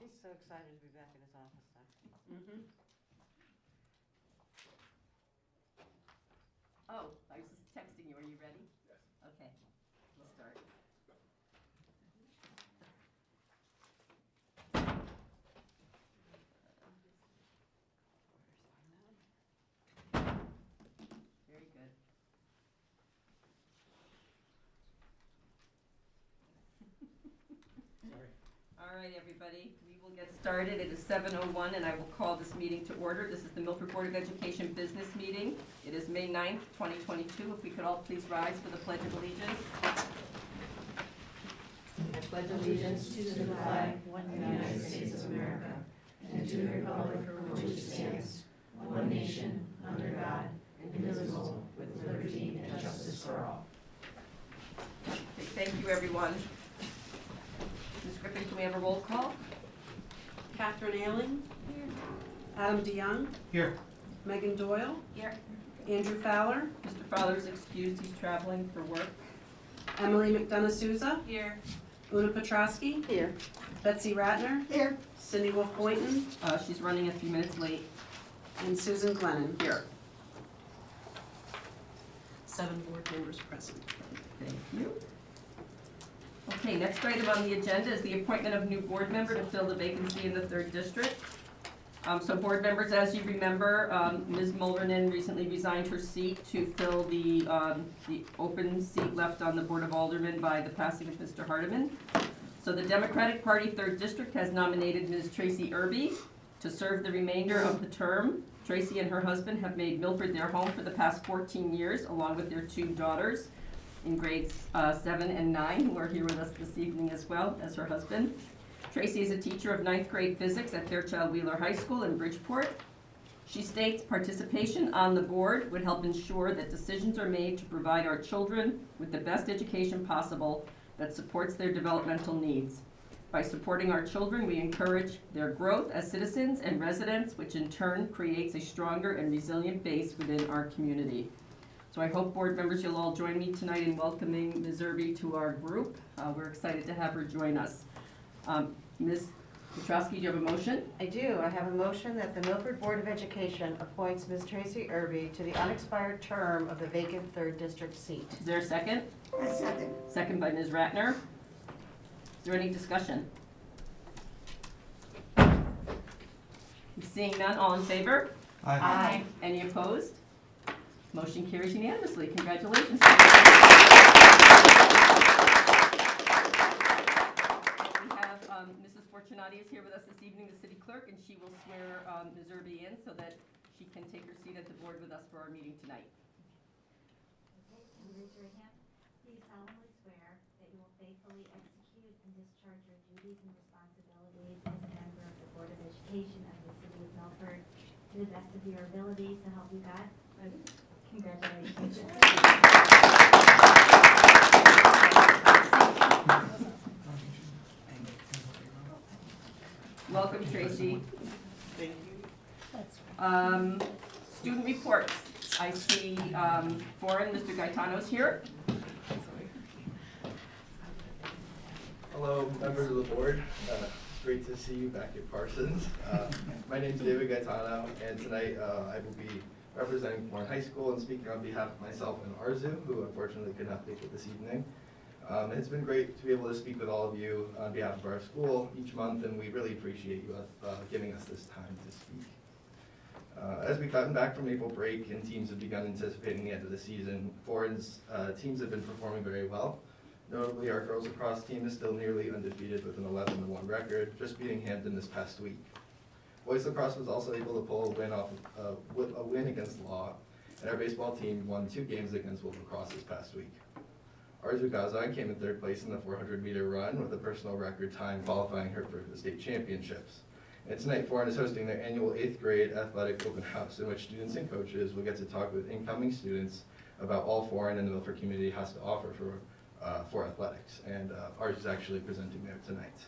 He's so excited to be back in his office now. Mm-hmm. Oh, I was just texting you. Are you ready? Yes. Okay, we'll start. Very good. Sorry. All right, everybody, we will get started. It is 7:01, and I will call this meeting to order. This is the Milford Board of Education business meeting. It is May 9th, 2022. If we could all please rise for the Pledge of Allegiance. I pledge allegiance to the flag of the United States of America and to the republic for which it stands, one nation, under God, indivisible, with liberty and justice for all. Okay, thank you, everyone. Ms. Griffin, can we have a roll call? Catherine Ailing. Here. Adam DeYoung. Here. Megan Doyle. Here. Andrew Fowler. Mr. Fowler's excused. He's traveling for work. Emily McDonough Souza. Here. Una Petrosky. Here. Betsy Ratner. Here. Cindy Wolf Boynton. She's running a few minutes late. And Susan Glennon. Here. 7 board members present. Thank you. Okay, next item on the agenda is the appointment of new board member to fill the vacancy in the 3rd District. So board members, as you remember, Ms. Muldernan recently resigned her seat to fill the open seat left on the Board of Aldermen by the passing of Mr. Hardiman. So the Democratic Party 3rd District has nominated Ms. Tracy Irby to serve the remainder of the term. Tracy and her husband have made Milford their home for the past 14 years, along with their 2 daughters in grades 7 and 9, who are here with us this evening as well as her husband. Tracy is a teacher of 9th grade physics at Fairchild Wheeler High School in Bridgeport. She states participation on the board would help ensure that decisions are made to provide our children with the best education possible that supports their developmental needs. By supporting our children, we encourage their growth as citizens and residents, which in turn creates a stronger and resilient base within our community. So I hope board members you'll all join me tonight in welcoming Ms. Irby to our group. We're excited to have her join us. Ms. Petrosky, do you have a motion? I do. I have a motion that the Milford Board of Education appoints Ms. Tracy Irby to the unexpired term of the vacant 3rd District seat. Is there a second? A second. Second by Ms. Ratner. Is there any discussion? Seeing none, all in favor? Aye. Any opposed? Motion carries unanimously. Congratulations. Mrs. Fortunati is here with us this evening, the city clerk, and she will swear Ms. Irby in so that she can take her seat at the board with us for our meeting tonight. Okay, and raise your hand. Please solemnly swear that you will faithfully execute and discharge your duties and responsibilities as a member of the Board of Education of the City of Milford to the best of your ability, so help you God. Congratulations. Welcome, Tracy. Thank you. Student reports. I see foreign, Mr. Gaetano's here. Hello, members of the board. It's great to see you back at Parsons. My name is David Gaetano, and tonight I will be representing Warren High School and speaking on behalf of myself and Arzu, who unfortunately could not make it this evening. It's been great to be able to speak with all of you on behalf of our school each month, and we really appreciate you giving us this time to speak. As we've gotten back from April break and teams have begun anticipating the end of the season, Warren's teams have been performing very well. Notably, our girls lacrosse team is still nearly undefeated with an 11-1 record, just beating Hampton this past week. Boys lacrosse was also able to pull a win off a win against Law, and our baseball team won 2 games against Wolf Lacrosse this past week. Arzu Gazan came in 3rd place in the 400-meter run with a personal record time qualifying her for the state championships. And tonight, Warren is hosting their annual 8th grade athletic open house, in which students and coaches will get to talk with incoming students about all Warren and the Milford community has to offer for athletics. And Arzu is actually presenting there tonight.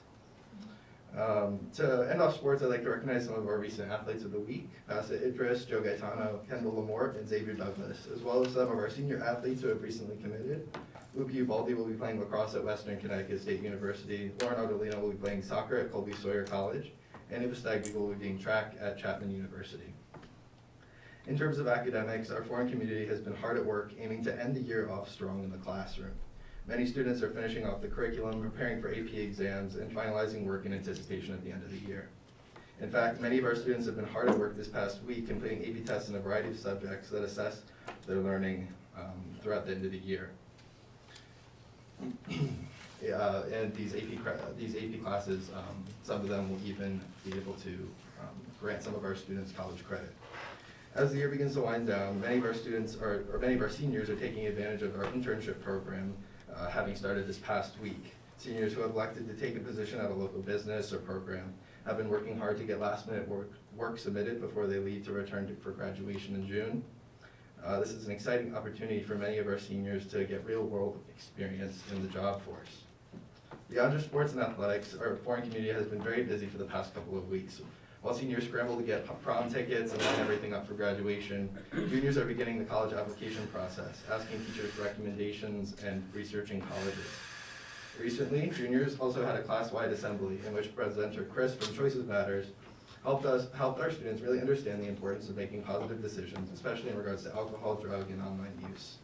To end off sports, I'd like to recognize some of our recent athletes of the week: Bassett Idris, Joe Gaetano, Kendall Lamort, and Xavier Douglas, as well as some of our senior athletes who have recently committed. Luke Ubaldi will be playing lacrosse at Western Connecticut State University. Lauren Ardolino will be playing soccer at Colby Sawyer College. And Eva Stagby will be doing track at Chapman University. In terms of academics, our foreign community has been hard at work aiming to end the year off strong in the classroom. Many students are finishing off the curriculum, preparing for AP exams, and finalizing work in anticipation at the end of the year. In fact, many of our students have been hard at work this past week completing AP tests in a variety of subjects that assess their learning throughout the end of the year. And these AP classes, some of them will even be able to grant some of our students college credit. As the year begins to wind down, many of our students or many of our seniors are taking advantage of our internship program, having started this past week. Seniors who have elected to take a position at a local business or program have been working hard to get last-minute work submitted before they leave to return for graduation in June. This is an exciting opportunity for many of our seniors to get real-world experience in the job force. Beyond just sports and athletics, our foreign community has been very busy for the past couple of weeks. While seniors scramble to get prom tickets and line everything up for graduation, juniors are beginning the college application process, asking teachers for recommendations and researching colleges. Recently, juniors also had a class-wide assembly in which presenter Chris from Choices Matters helped our students really understand the importance of making positive decisions, especially in regards to alcohol, drug, and online use.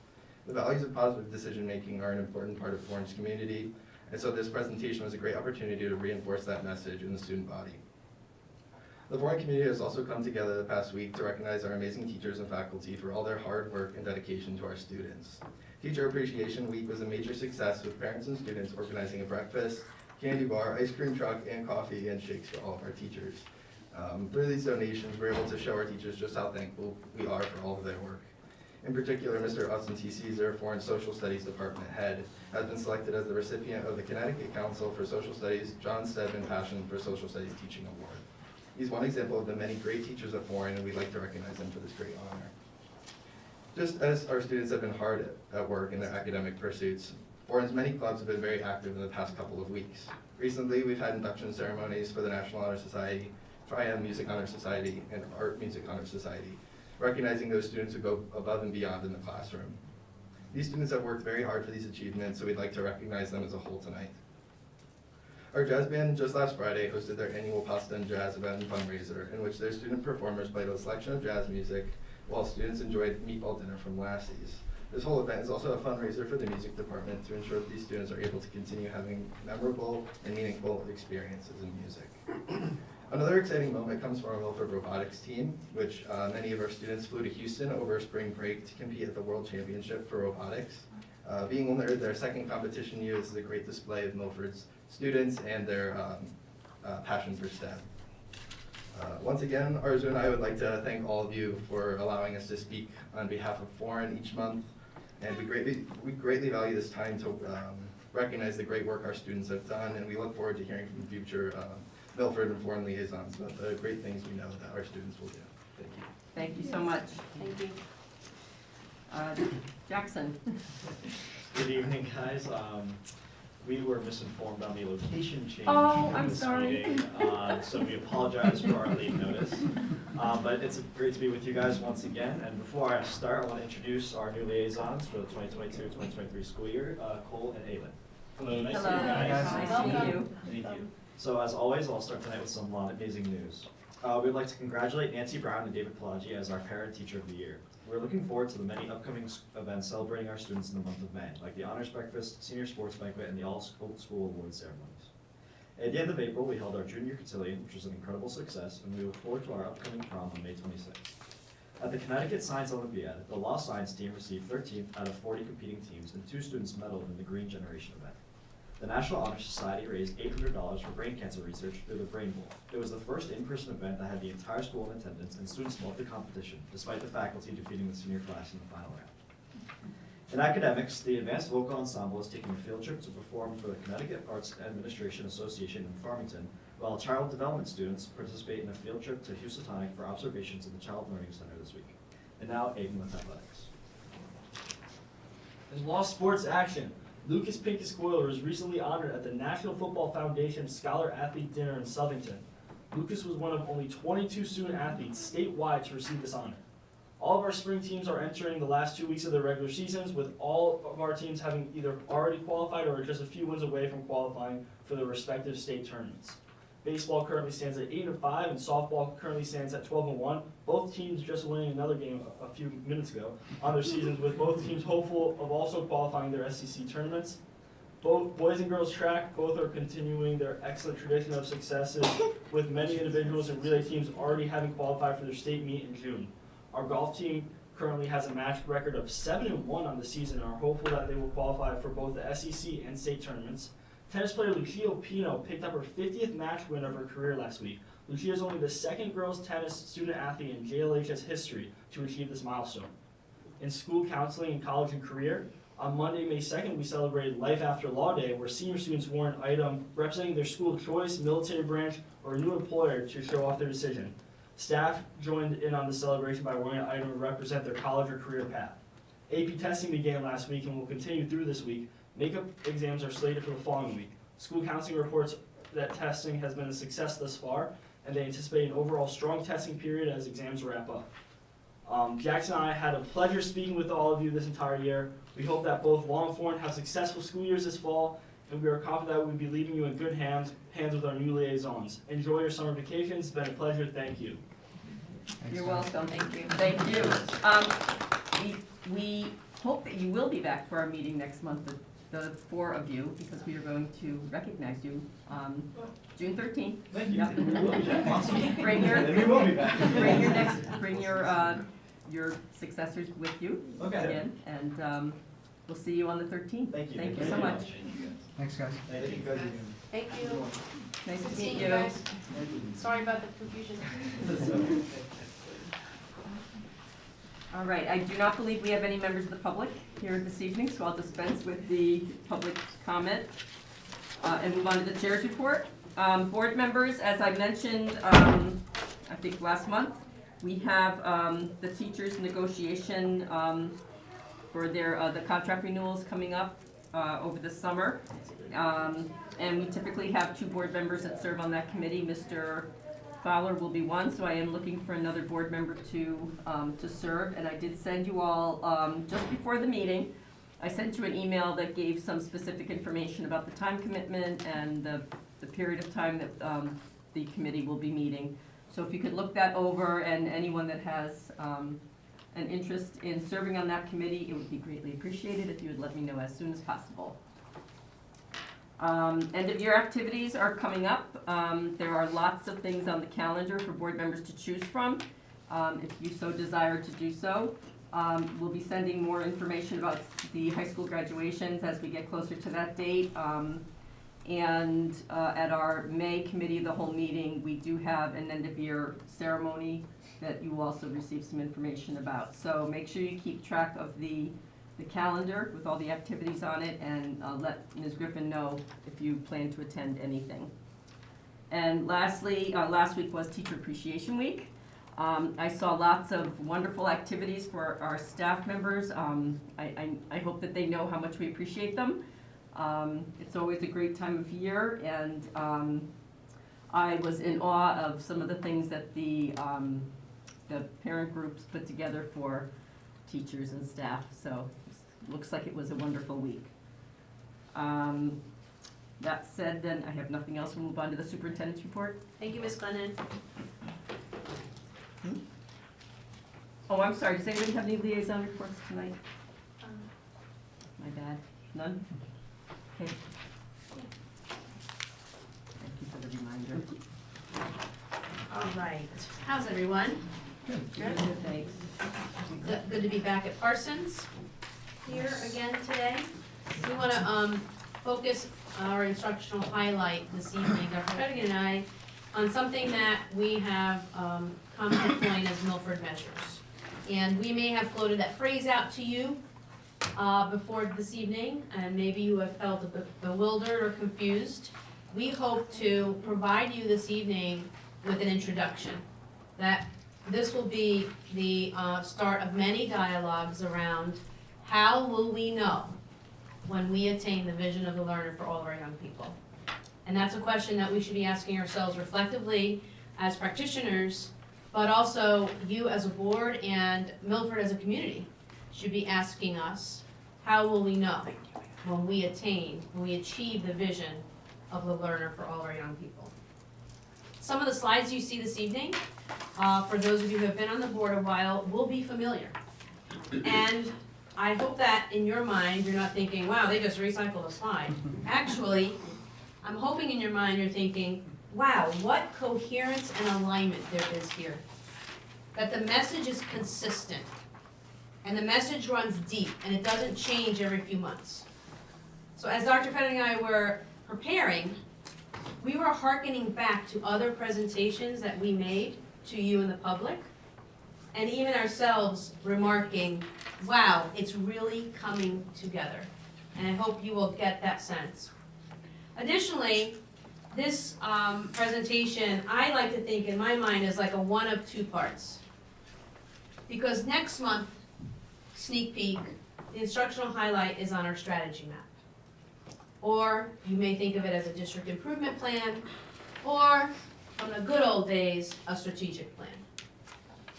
The values of positive decision-making are an important part of Florence community, and so this presentation was a great opportunity to reinforce that message in the student body. The foreign community has also come together the past week to recognize our amazing teachers and faculty for all their hard work and dedication to our students. Teacher Appreciation Week was a major success with parents and students organizing a breakfast, candy bar, ice cream truck, and coffee and shakes for all of our teachers. Through these donations, we're able to show our teachers just how thankful we are for all of their work. In particular, Mr. Austin T. Caesar, Foreign Social Studies Department Head, has been selected as the recipient of the Connecticut Council for Social Studies John Stedman Passion for Social Studies Teaching Award. He's one example of the many great teachers at Foreign, and we'd like to recognize him for this great honor. Just as our students have been hard at work in their academic pursuits, Foreign's many clubs have been very active in the past couple of weeks. Recently, we've had induction ceremonies for the National Honor Society, Triumph Music Honor Society, and Art Music Honor Society, recognizing those students who go above and beyond in the classroom. These students have worked very hard for these achievements, so we'd like to recognize them as a whole tonight. Our jazz band just last Friday hosted their annual Pasta and Jazz event and fundraiser, in which their student performers played a selection of jazz music while students enjoyed meatball dinner from Lassie's. This whole event is also a fundraiser for the music department to ensure that these students are able to continue having memorable and meaningful experiences in music. Another exciting moment comes from our Milford Robotics team, which many of our students flew to Houston over spring break to compete at the World Championship for Robotics. Being their second competition year, this is a great display of Milford's students and their passion for STEM. Once again, Arzu and I would like to thank all of you for allowing us to speak on behalf of Foreign each month, and we greatly value this time to recognize the great work our students have done, and we look forward to hearing from future Milford and Foreign liaisons about the great things we know that our students will do. Thank you. Thank you so much. Thank you. Jackson. Good evening, guys. We were misinformed on the location change Oh, for I'm this sorry. meeting, so we apologize for our late notice. But it's great to be with you guys once again. And before I start, I want to introduce our new liaisons for the 2022-2023 school year, Cole and Aylin. Hello, nice Hello. to meet you guys. Nice to meet you. Thank you. So as always, I'll start tonight with some amazing news. We'd like to congratulate Nancy Brown and David Pelagi as our Parent Teacher of the Year. We're looking forward to the many upcoming events celebrating our students in the month of May, like the Honors Breakfast, Senior Sports Banquet, and the All-School Awards ceremonies. At the end of April, we held our Junior Cotillion, which was an incredible success, and we look forward to our upcoming prom on May 26th. At the Connecticut Science Olympiad, the Law Science team received 13th out of 40 competing teams, and 2 students medaled in the Green Generation event. The National Honor Society raised $800 for brain cancer research through the Brain Bowl. It was the first in-person event that had the entire school in attendance, and students loved the competition, despite the faculty defeating the senior class in the final round. In academics, the Advanced Vocal Ensemble is taking a field trip to perform for the Connecticut Arts Administration Association in Farmington, while child development students participate in a field trip to Housatonic for observations in the Child Learning Center this week. And now, Aiden with athletics. In law sports action, Lucas Pincus Coyle was recently honored at the National Football Foundation Scholar Athlete Dinner in Southington. Lucas was one of only 22 student athletes statewide to receive this honor. All of our spring teams are entering the last 2 weeks of their regular seasons, with all of our teams having either already qualified or just a few wins away from qualifying for their respective state tournaments. Baseball currently stands at 8-5, and softball currently stands at 12-1. Both teams just winning another game a few minutes ago on their seasons, with both teams hopeful of also qualifying their SEC tournaments. Both boys and girls track, both are continuing their excellent tradition of successes, with many individuals and relay teams already having qualified for their state meet in June. Our golf team currently has a match record of 7-1 on the season and are hopeful that they will qualify for both the SEC and state tournaments. Tennis player Lucia Pino picked up her 50th match win of her career last week. Lucia is only the second girls tennis student athlete in JLHS history to achieve this milestone. In school counseling in college and career, on Monday, May 2nd, we celebrated Life After Law Day, where senior students wore an item representing their school of choice, military branch, or a new employer to show off their decision. Staff joined in on the celebration by wearing an item to represent their college or career path. AP testing began last week and will continue through this week. Makeup exams are slated for the following week. School counseling reports that testing has been a success thus far, and they anticipate an overall strong testing period as exams wrap up. Jackson and I had a pleasure speaking with all of you this entire year. We hope that both Longford have successful school years this fall, and we are confident that we'll be leaving you in good hands with our new liaisons. Enjoy your summer vacations. It's been a pleasure. Thank you. You're welcome. Thank you. Thank you. We hope that you will be back for our meeting next month, the four of you, because we are going to recognize you June 13th. Thank you. Yep. We will be back. Awesome. Bring your, And we will be back. bring your successors with you Okay. again, and we'll see you on the 13th. Thank you. Thank you so much. Thanks, guys. Thank you, guys. Thank you. Nice to See meet you you. guys. Sorry about the confusion. All right, I do not believe we have any members of the public here this evening, so I'll dispense with the public comment and move on to the chair's report. Board members, as I mentioned, I think last month, we have the teachers' negotiation for their the contract renewals coming up over the summer. And we typically have 2 board members that serve on that committee. Mr. Fowler will be one, so I am looking for another board member to serve. And I did send you all, just before the meeting, I sent you an email that gave some specific information about the time commitment and the period of time that the committee will be meeting. So if you could look that over, and anyone that has an interest in serving on that committee, it would be greatly appreciated if you would let me know as soon as possible. End of year activities are coming up. There are lots of things on the calendar for board members to choose from, if you so desire to do so. We'll be sending more information about the high school graduations as we get closer to that date. And at our May committee of the whole meeting, we do have an end of year ceremony that you will also receive some information about. So make sure you keep track of the calendar with all the activities on it, and let Ms. Griffin know if you plan to attend anything. And lastly, last week was Teacher Appreciation Week. I saw lots of wonderful activities for our staff members. I hope that they know how much we appreciate them. It's always a great time of year, and I was in awe of some of the things that the parent groups put together for teachers and staff, so looks like it was a wonderful week. That said, then I have nothing else. We'll move on to the superintendent's report. Thank you, Ms. Glennon. Oh, I'm sorry, does anybody have any liaison reports tonight? My bad, none? Okay. Thank you for the reminder. All right. How's everyone? Good. Thanks. Good to be back at Parsons here again today. We want to focus our instructional highlight this evening, Dr. Fettigan and I, on something that we have come to coin as Milford measures. And we may have floated that phrase out to you before this evening, and maybe you have felt a bit bewildered or confused. We hope to provide you this evening with an introduction. That this will be the start of many dialogues around how will we know when we attain the vision of the learner for all of our young people. And that's a question that we should be asking ourselves reflectively as practitioners but also you as a board and Milford as a community should be asking us, how will we know when we achieve the vision of the learner for all our young people? Some of the slides you see this evening, for those of you who have been on the board a while, will be familiar. And I hope that in your mind, you're not thinking, wow, they just recycled a slide. Actually, I'm hoping in your mind you're thinking, wow, what coherence and alignment there is here. That the message is consistent, and the message runs deep, and it doesn't change every few months. So as Dr. Fettig and I were preparing, we were hearkening back to other presentations that we made to you and the public, and even ourselves remarking, wow, it's really coming together. And I hope you will get that sense. Additionally, this presentation, I like to think in my mind is like a one of two parts. Because next month, sneak peek, the instructional highlight is on our strategy map. Or you may think of it as a district improvement plan, or from the good old days, a strategic plan.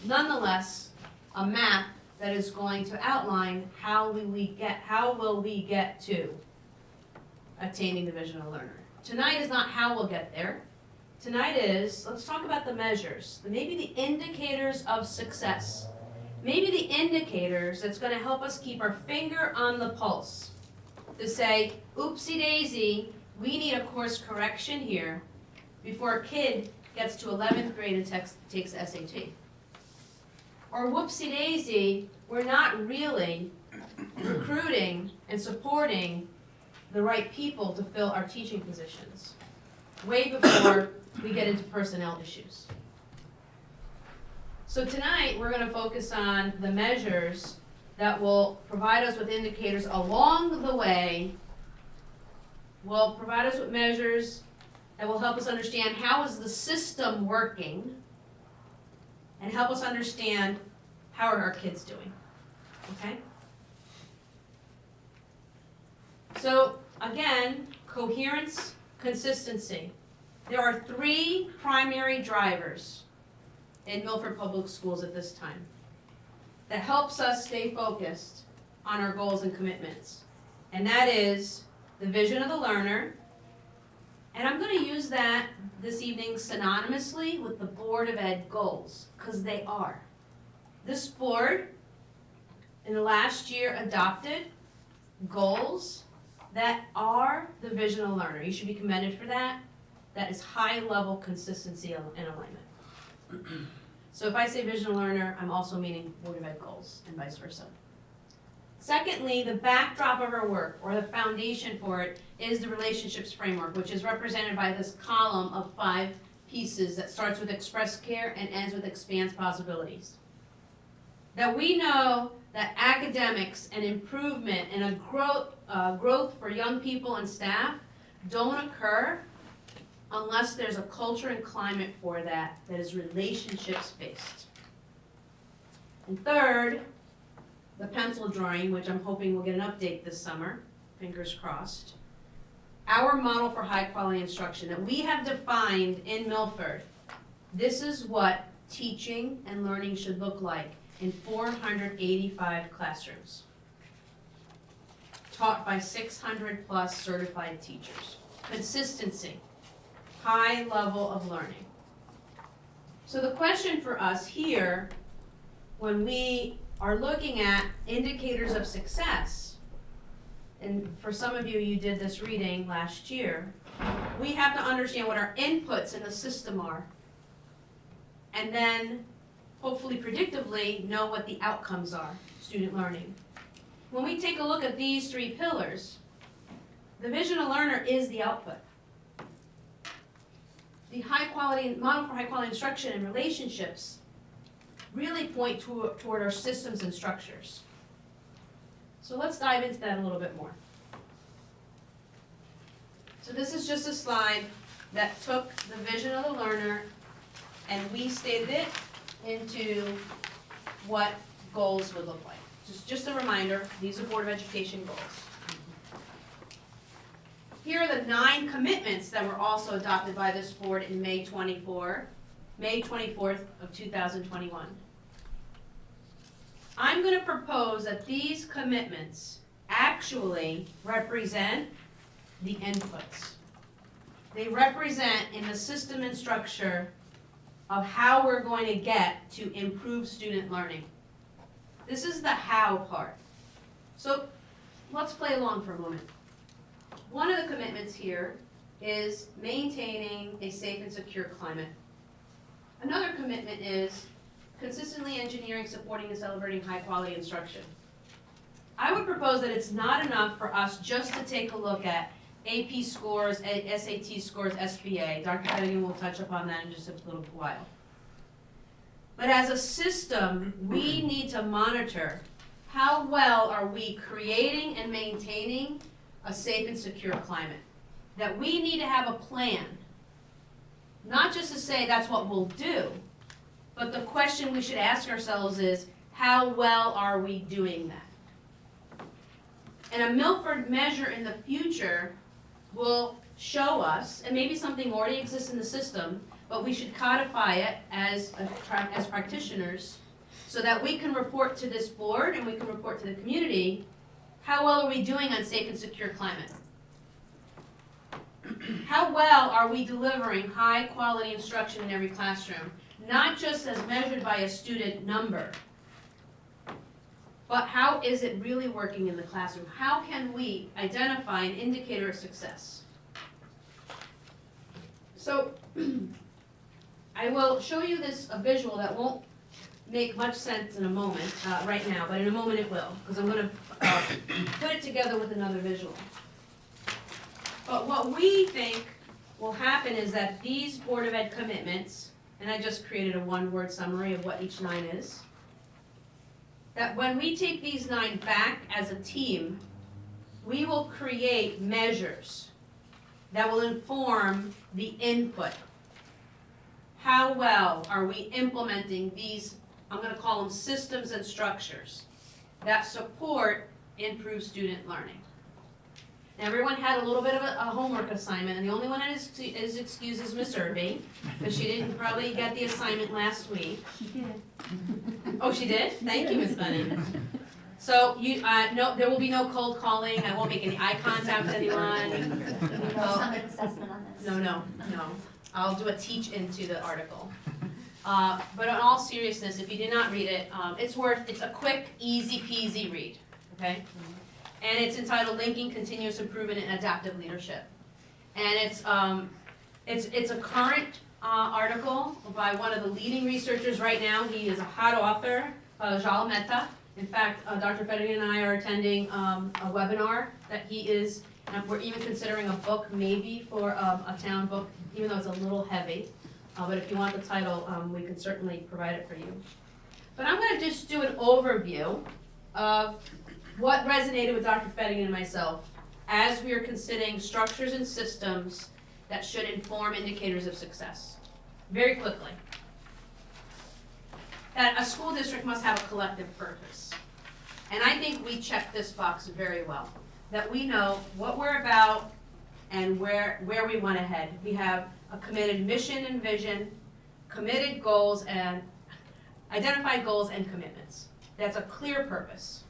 Nonetheless, a map that is going to outline how will we get to attaining the vision of the learner. Tonight is not how we'll get there. Tonight is, let's talk about the measures, maybe the indicators of success. Maybe the indicators that's going to help us keep our finger on the pulse. To say, oopsie daisy, we need a course correction here before a kid gets to 11th grade and takes SAT. Or whoopsie daisy, we're not really recruiting and supporting the right people to fill our teaching positions, way before we get into personnel issues. So tonight, we're going to focus on the measures that will provide us with indicators along the way, will provide us with measures that will help us understand how is the system working, and help us understand how are our kids doing, okay? So again, coherence, consistency. There are three primary drivers in Milford Public Schools at this time that helps us stay focused on our goals and commitments. And that is the vision of the learner. And I'm going to use that this evening synonymously with the Board of Ed goals, because they are. This board, in the last year, adopted goals that are the vision of the learner. You should be commended for that. That is high-level consistency and alignment. So if I say vision of learner, I'm also meaning Board of Ed goals and vice versa. Secondly, the backdrop of our work, or the foundation for it, is the relationships framework, which is represented by this column of 5 pieces that starts with express care and ends with expands possibilities. That we know that academics and improvement and a growth for young people and staff don't occur unless there's a culture and climate for that is relationships based. And third, the pencil drawing, which I'm hoping we'll get an update this summer, fingers crossed. Our model for high quality instruction that we have defined in Milford. This is what teaching and learning should look like in 485 classrooms, taught by 600 plus certified teachers. Consistency, high level of learning. So the question for us here, when we are looking at indicators of success, and for some of you, you did this reading last year, we have to understand what our inputs in the system are, and then hopefully predictively know what the outcomes are, student learning. When we take a look at these 3 pillars, the vision of learner is the output. The model for high quality instruction and relationships really point toward our systems and structures. So let's dive into that a little bit more. So this is just a slide that took the vision of the learner and we stated it into what goals would look like. Just a reminder, these are Board of Education goals. Here are the 9 commitments that were also adopted by this board in May 24. May 24th of 2021. I'm going to propose that these commitments actually represent the inputs. They represent in the system and structure of how we're going to get to improve student learning. This is the how part. So let's play along for a moment. One of the commitments here is maintaining a safe and secure climate. Another commitment is consistently engineering, supporting, and celebrating high-quality instruction. I would propose that it's not enough for us just to take a look at AP scores, SAT scores, SBA. Dr. Fettigan will touch upon that in just a little while. But as a system, we need to monitor how well are we creating and maintaining a safe and secure climate. That we need to have a plan, not just to say that's what we'll do, but the question we should ask ourselves is, how well are we doing that? And a Milford measure in the future will show us, and maybe something already exists in the system, but we should codify it as practitioners so that we can report to this board and we can report to the community, how well are we doing on safe and secure climate? How well are we delivering high quality instruction in every classroom? Not just as measured by a student number, but how is it really working in the classroom? How can we identify an indicator of success? So I will show you a visual that won't make much sense in a moment, right now, but in a moment it will, because I'm going to put it together with another visual. But what we think will happen is that these Board of Ed commitments, and I just created a one-word summary of what each 9 is, that when we take these 9 back as a team, we will create measures that will inform the input. How well are we implementing these, I'm going to call them systems and structures, that support improved student learning? Everyone had a little bit of a homework assignment, and the only one that is excused is Miss Irby, because she didn't probably get the assignment last week. She did. Oh, she did? Thank you, Miss Bunny. So no, there will be no cold calling. I won't make any eye contact with anyone. Summative assessment on this. No. I'll do a teach into the article. But in all seriousness, if you did not read it, it's a quick, easy peasy read, okay? And it's entitled Linking Continuous Improvement and Adaptive Leadership. And it's a current article by one of the leading researchers right now. He is a hot author, Jal Mehta. In fact, Dr. Fettigan and I are attending a webinar that he is, and we're even considering a book maybe for a town book, even though it's a little heavy. But if you want the title, we can certainly provide it for you. But I'm going to just do an overview of what resonated with Dr. Fettigan and myself as we are considering structures and systems that should inform indicators of success. Very quickly. That a school district must have a collective purpose. And I think we check this box very well. That we know what we're about and where we want to head. We have a committed mission and vision, committed goals, and identified goals and commitments. That's a clear purpose.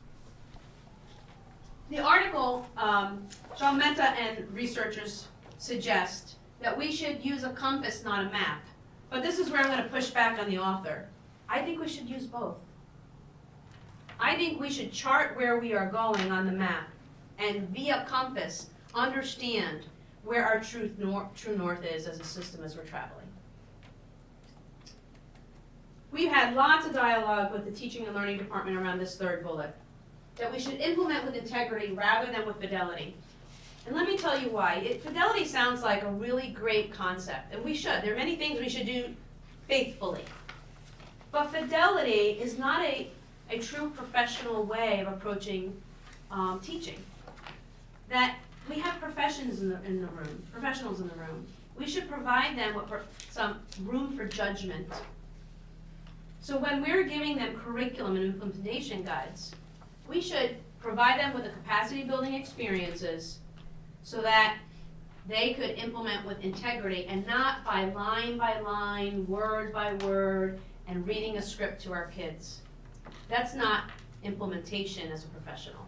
The article, Jal Mehta and researchers suggest that we should use a compass, not a map. But this is where I'm going to push back on the author. I think we should use both. I think we should chart where we are going on the map and via compass understand where our true north is as a system as we're traveling. We've had lots of dialogue with the teaching and learning department around this third bullet, that we should implement with integrity rather than with fidelity. And let me tell you why. Fidelity sounds like a really great concept, and we should. There are many things we should do faithfully. But fidelity is not a true professional way of approaching teaching. That we have professionals in the room. We should provide them with some room for judgment. So when we're giving them curriculum and implementation guides, we should provide them with the capacity building experiences so that they could implement with integrity and not by line, word by word, and reading a script to our kids. That's not implementation as a professional.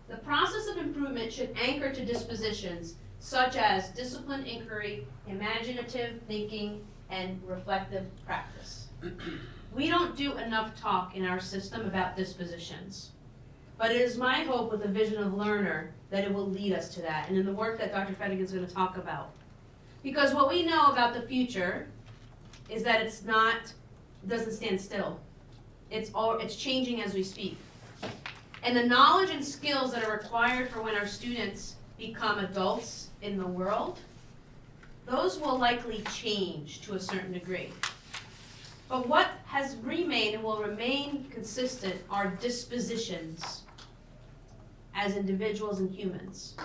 The process of improvement should anchor to dispositions such as disciplined inquiry, imaginative thinking, and reflective practice. We don't do enough talk in our system about dispositions, but it is my hope with the vision of learner that it will lead us to that, and in the work that Dr. Fettigan is going to talk about. Because what we know about the future is that it doesn't stand still. It's changing as we speak. And the knowledge and skills that are required for when our students become adults in the world, those will likely change to a certain degree. But what has remained and will remain consistent are dispositions as individuals and humans.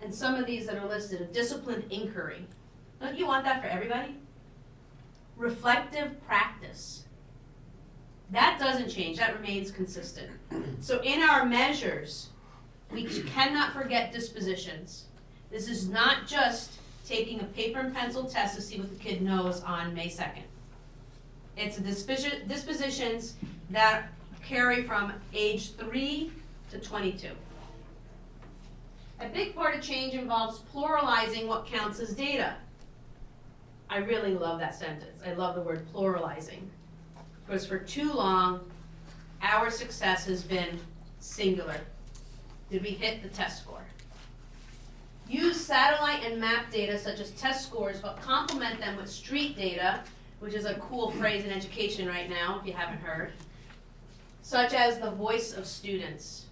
And some of these that are listed, a disciplined inquiry. Don't you want that for everybody? Reflective practice. That doesn't change, that remains consistent. So in our measures, we cannot forget dispositions. This is not just taking a paper and pencil test to see what the kid knows on May 2nd. It's dispositions that carry from age 3 to 22. A big part of change involves pluralizing what counts as data. I really love that sentence. I love the word pluralizing. Because for too long, our success has been singular. Did we hit the test score? Use satellite and map data such as test scores, but complement them with street data, which is a cool phrase in education right now, if you haven't heard, such as the voice of students.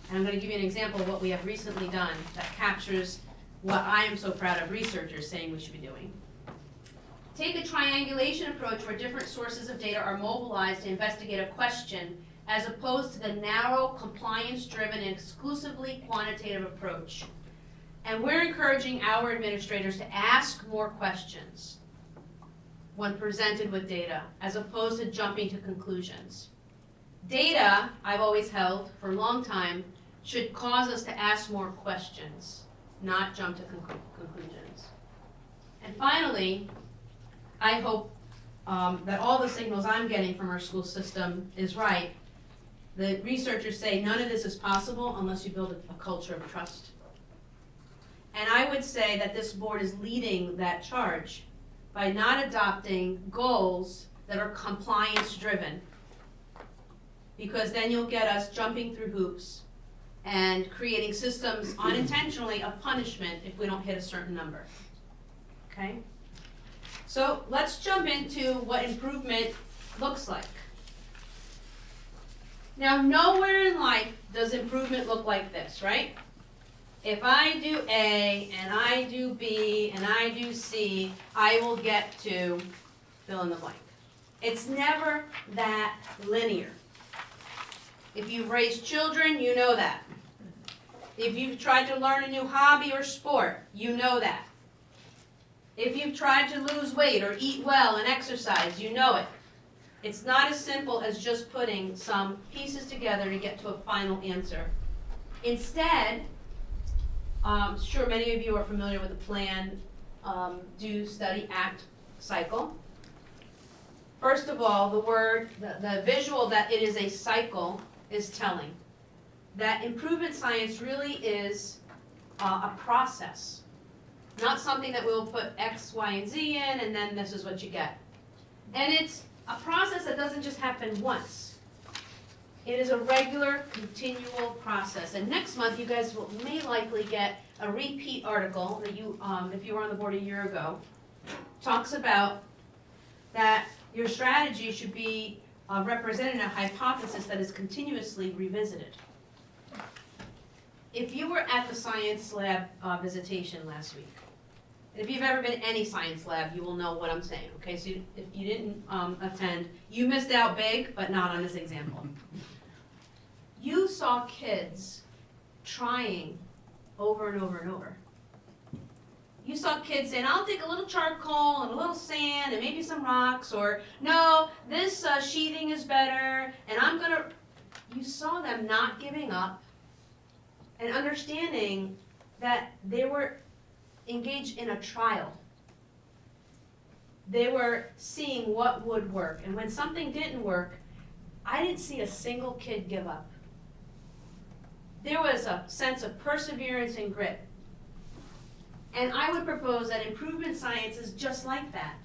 And I'm going to give you an example of what we have recently done that captures what I am so proud of researchers saying we should be doing. Take a triangulation approach where different sources of data are mobilized to investigate a question as opposed to the narrow, compliance-driven, and exclusively quantitative approach. And we're encouraging our administrators to ask more questions when presented with data, as opposed to jumping to conclusions. Data, I've always held for a long time, should cause us to ask more questions, not jump to conclusions. And finally, I hope that all the signals I'm getting from our school system is right. The researchers say none of this is possible unless you build a culture of trust. And I would say that this board is leading that charge by not adopting goals that are compliance driven. Because then you'll get us jumping through hoops and creating systems unintentionally of punishment if we don't hit a certain number. Okay? So let's jump into what improvement looks like. Now, nowhere in life does improvement look like this, right? If I do A, and I do B, and I do C, I will get to fill in the blank. It's never that linear. If you've raised children, you know that. If you've tried to learn a new hobby or sport, you know that. If you've tried to lose weight or eat well and exercise, you know it. It's not as simple as just putting some pieces together to get to a final answer. Instead, sure many of you are familiar with the plan, do, study, act cycle. First of all, the visual that it is a cycle is telling. That improvement science really is a process. Not something that we'll put X, Y, and Z in, and then this is what you get. And it's a process that doesn't just happen once. It is a regular, continual process. And next month, you guys may likely get a repeat article that you, if you were on the board a year ago, talks about that your strategy should be representing a hypothesis that is continuously revisited. If you were at the science lab visitation last week, if you've ever been in any science lab, you will know what I'm saying, okay? So if you didn't attend, you missed out big, but not on this example. You saw kids trying over and over and over. You saw kids saying, I'll take a little charcoal and a little sand and maybe some rocks, or no, this sheathing is better, and you saw them not giving up and understanding that they were engaged in a trial. They were seeing what would work, and when something didn't work, I didn't see a single kid give up. There was a sense of perseverance and grit. And I would propose that improvement science is just like that.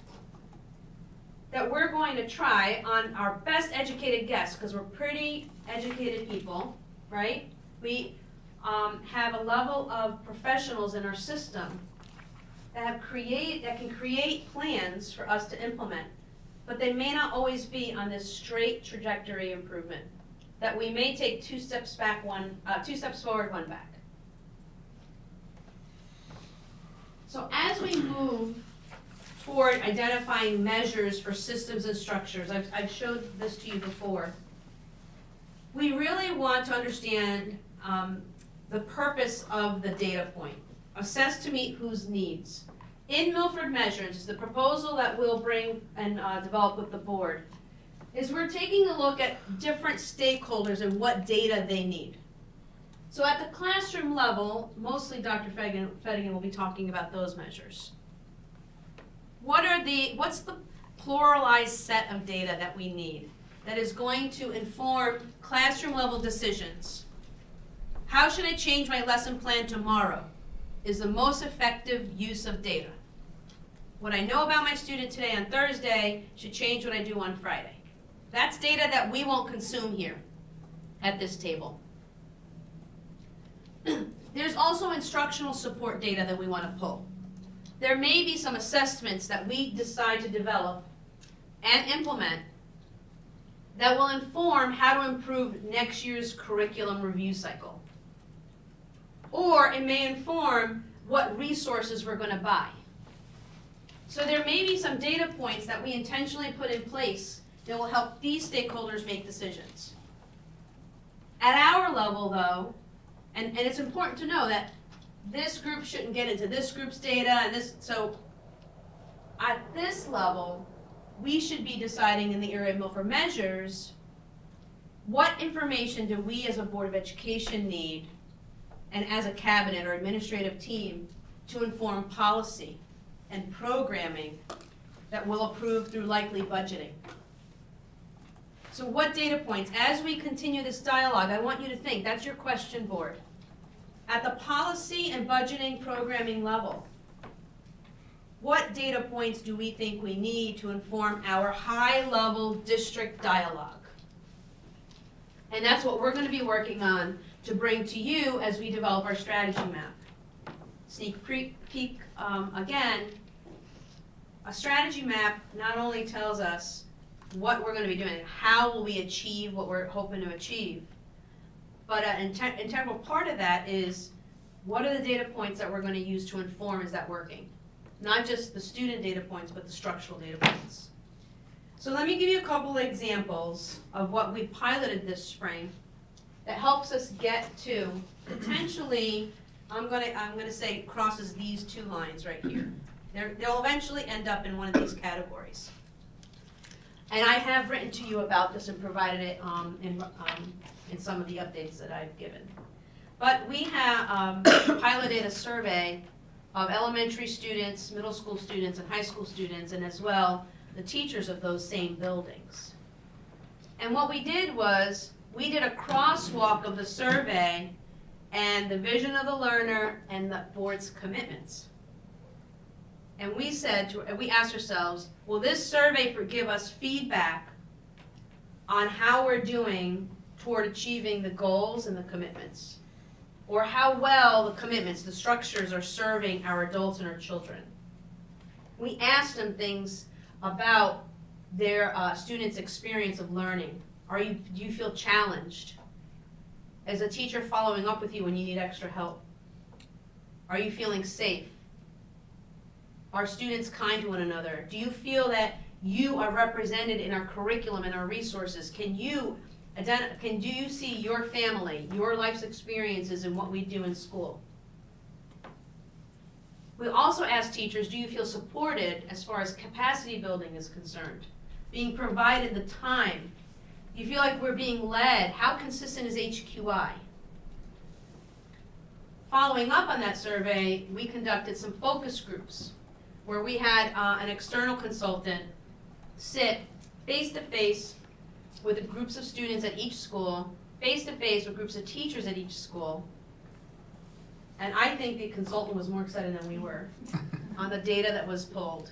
That we're going to try on our best educated guess, because we're pretty educated people, right? We have a level of professionals in our system that can create plans for us to implement, but they may not always be on this straight trajectory improvement. That we may take 2 steps back, 2 steps forward, 1 back. So as we move toward identifying measures for systems and structures, I've showed this to you before. We really want to understand the purpose of the data point. Assess to meet whose needs. In Milford Measures, the proposal that we'll bring and develop with the board, is we're taking a look at different stakeholders and what data they need. So at the classroom level, mostly Dr. Fedigan will be talking about those measures. What's the pluralized set of data that we need that is going to inform classroom level decisions? How should I change my lesson plan tomorrow is the most effective use of data. What I know about my student today on Thursday should change what I do on Friday. That's data that we won't consume here at this table. There's also instructional support data that we want to pull. There may be some assessments that we decide to develop and implement that will inform how to improve next year's curriculum review cycle. Or it may inform what resources we're going to buy. So there may be some data points that we intentionally put in place that will help these stakeholders make decisions. At our level, though, and it's important to know that this group shouldn't get into this group's data, and so at this level, we should be deciding in the area of Milford Measures, what information do we as a Board of Education need, and as a cabinet or administrative team, to inform policy and programming that we'll approve through likely budgeting. So what data points, as we continue this dialogue, I want you to think, that's your question board. At the policy and budgeting programming level, what data points do we think we need to inform our high-level district dialogue? And that's what we're going to be working on to bring to you as we develop our strategy map. Sneak peek, again, a strategy map not only tells us what we're going to be doing, how will we achieve what we're hoping to achieve, but an integral part of that is what are the data points that we're going to use to inform, is that working? Not just the student data points, but the structural data points. So let me give you a couple examples of what we've piloted this spring that helps us get to potentially, I'm gonna say crosses these 2 lines right here. They'll eventually end up in one of these categories. And I have written to you about this and provided it in some of the updates that I've given. But we have piloted a survey of elementary students, middle school students, and high school students, and as well the teachers of those same buildings. And what we did was, we did a crosswalk of the survey and the vision of the learner and the board's commitments. And we asked ourselves, will this survey give us feedback on how we're doing toward achieving the goals and the commitments? Or how well the commitments, the structures are serving our adults and our children? We asked them things about their students' experience of learning. Do you feel challenged? As a teacher following up with you when you need extra help? Are you feeling safe? Are students kind to one another? Do you feel that you are represented in our curriculum and our resources? Do you see your family, your life's experiences in what we do in school? We also ask teachers, do you feel supported as far as capacity building is concerned? Being provided the time? Do you feel like we're being led? How consistent is HQI? following up on that survey, we conducted some focus groups where we had an external consultant sit face-to-face with the groups of students at each school, face-to-face with groups of teachers at each school. And I think the consultant was more excited than we were on the data that was pulled.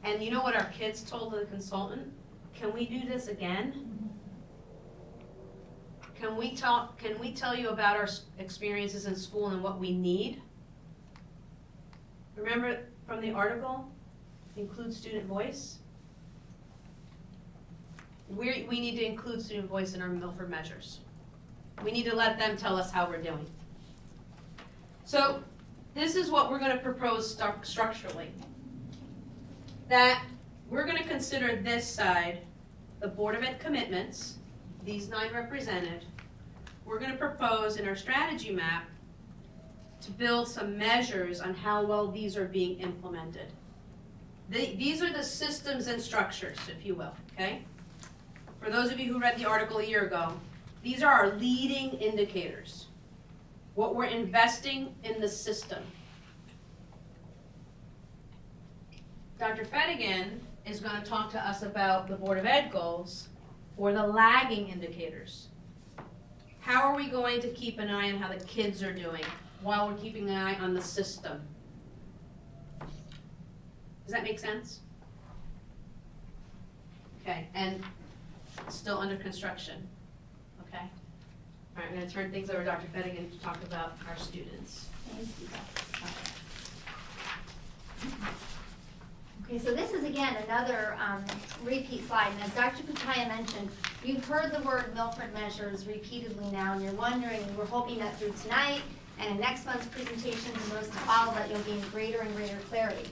And you know what our kids told the consultant? Can we do this again? Can we tell you about our experiences in school and what we need? Remember from the article, include student voice? We need to include student voice in our Milford measures. We need to let them tell us how we're doing. So this is what we're going to propose structurally. That we're going to consider this side, the Board of Ed commitments, these 9 represented. We're going to propose in our strategy map to build some measures on how well these are being implemented. These are the systems and structures, if you will, okay? For those of you who read the article a year ago, these are our leading indicators. What we're investing in the system. Dr. Fedigan is going to talk to us about the Board of Ed goals or the lagging indicators. How are we going to keep an eye on how the kids are doing while we're keeping an eye on the system? Does that make sense? Okay, and it's still under construction, okay? All right, I'm going to turn things over to Dr. Fedigan to talk about our students. Okay, so this is again another repeat slide, and as Dr. Pataya mentioned, you've heard the word Milford measures repeatedly now, and you're wondering, we're hoping that through tonight and in next month's presentations and those to follow that you'll gain greater and greater clarity.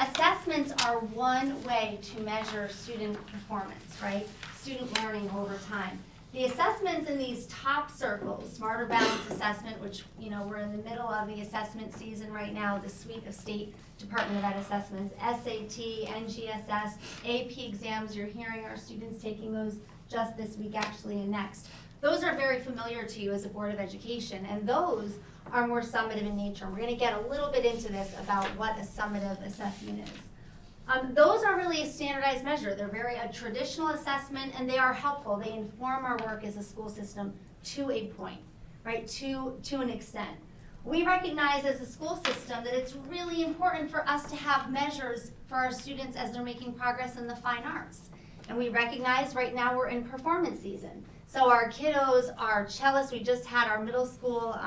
Assessments are one way to measure student performance, right? Student learning over time. The assessments in these top circles, Smarter Balanced Assessment, which, you know, we're in the middle of the assessment season right now, the suite of state Department of Ed assessments, SAT, NGSS, AP exams, you're hearing our students taking those just this week actually and next. Those are very familiar to you as a Board of Education, and those are more summative in nature. We're gonna get a little bit into this about what a summative assessment is. Those are really a standardized measure. They're very a traditional assessment, and they are helpful. They inform our work as a school system to a point, right, to an extent. We recognize as a school system that it's really important for us to have measures for our students as they're making progress in the fine arts. And we recognize right now we're in performance season. So our kiddos, our cellists, we just had our middle school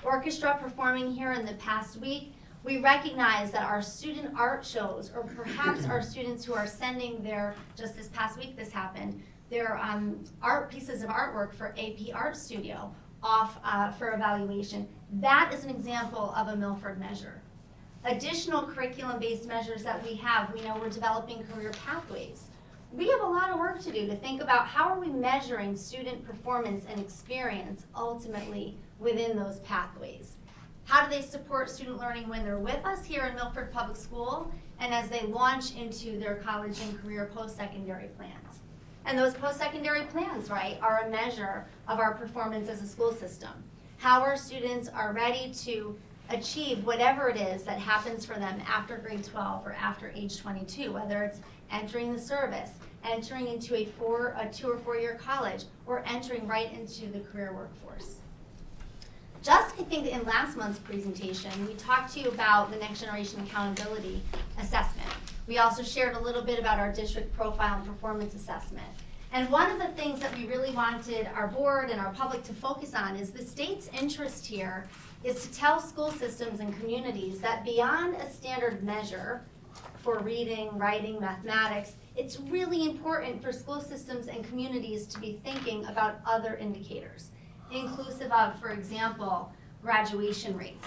orchestra performing here in the past week. We recognize that our student art shows, or perhaps our students who are sending their, just this past week this happened, their art pieces of artwork for AP Art Studio off for evaluation. That is an example of a Milford measure. Additional curriculum-based measures that we have, we know we're developing career pathways. We have a lot of work to do to think about how are we measuring student performance and experience ultimately within those pathways. How do they support student learning when they're with us here in Milford Public School and as they launch into their college and career post-secondary plans? And those post-secondary plans, right, are a measure of our performance as a school system. How our students are ready to achieve whatever it is that happens for them after grade 12 or after age 22, whether it's entering the service, entering into a 2 or 4 year college, or entering right into the career workforce. Just, I think, in last month's presentation, we talked to you about the Next Generation Accountability Assessment. We also shared a little bit about our district profile and performance assessment. And one of the things that we really wanted our board and our public to focus on is the state's interest here is to tell school systems and communities that beyond a standard measure for reading, writing, mathematics, it's really important for school systems and communities to be thinking about other indicators, inclusive of, for example, graduation rates.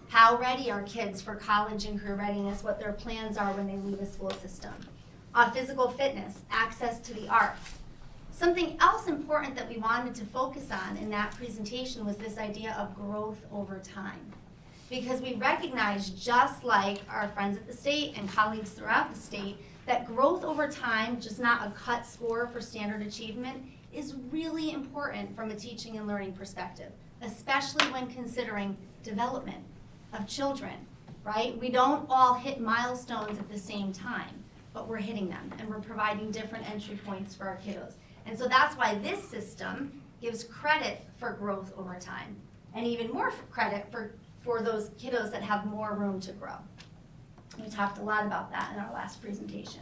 How ready are kids for college and career readiness, what their plans are when they leave a school system. Physical fitness, access to the arts. Something else important that we wanted to focus on in that presentation was this idea of growth over time. Because we recognize, just like our friends at the state and colleagues throughout the state, that growth over time, just not a cut score for standard achievement, is really important from a teaching and learning perspective, especially when considering development of children, right? We don't all hit milestones at the same time, but we're hitting them, and we're providing different entry points for our kiddos. And so that's why this system gives credit for growth over time, and even more credit for those kiddos that have more room to grow. We talked a lot about that in our last presentation.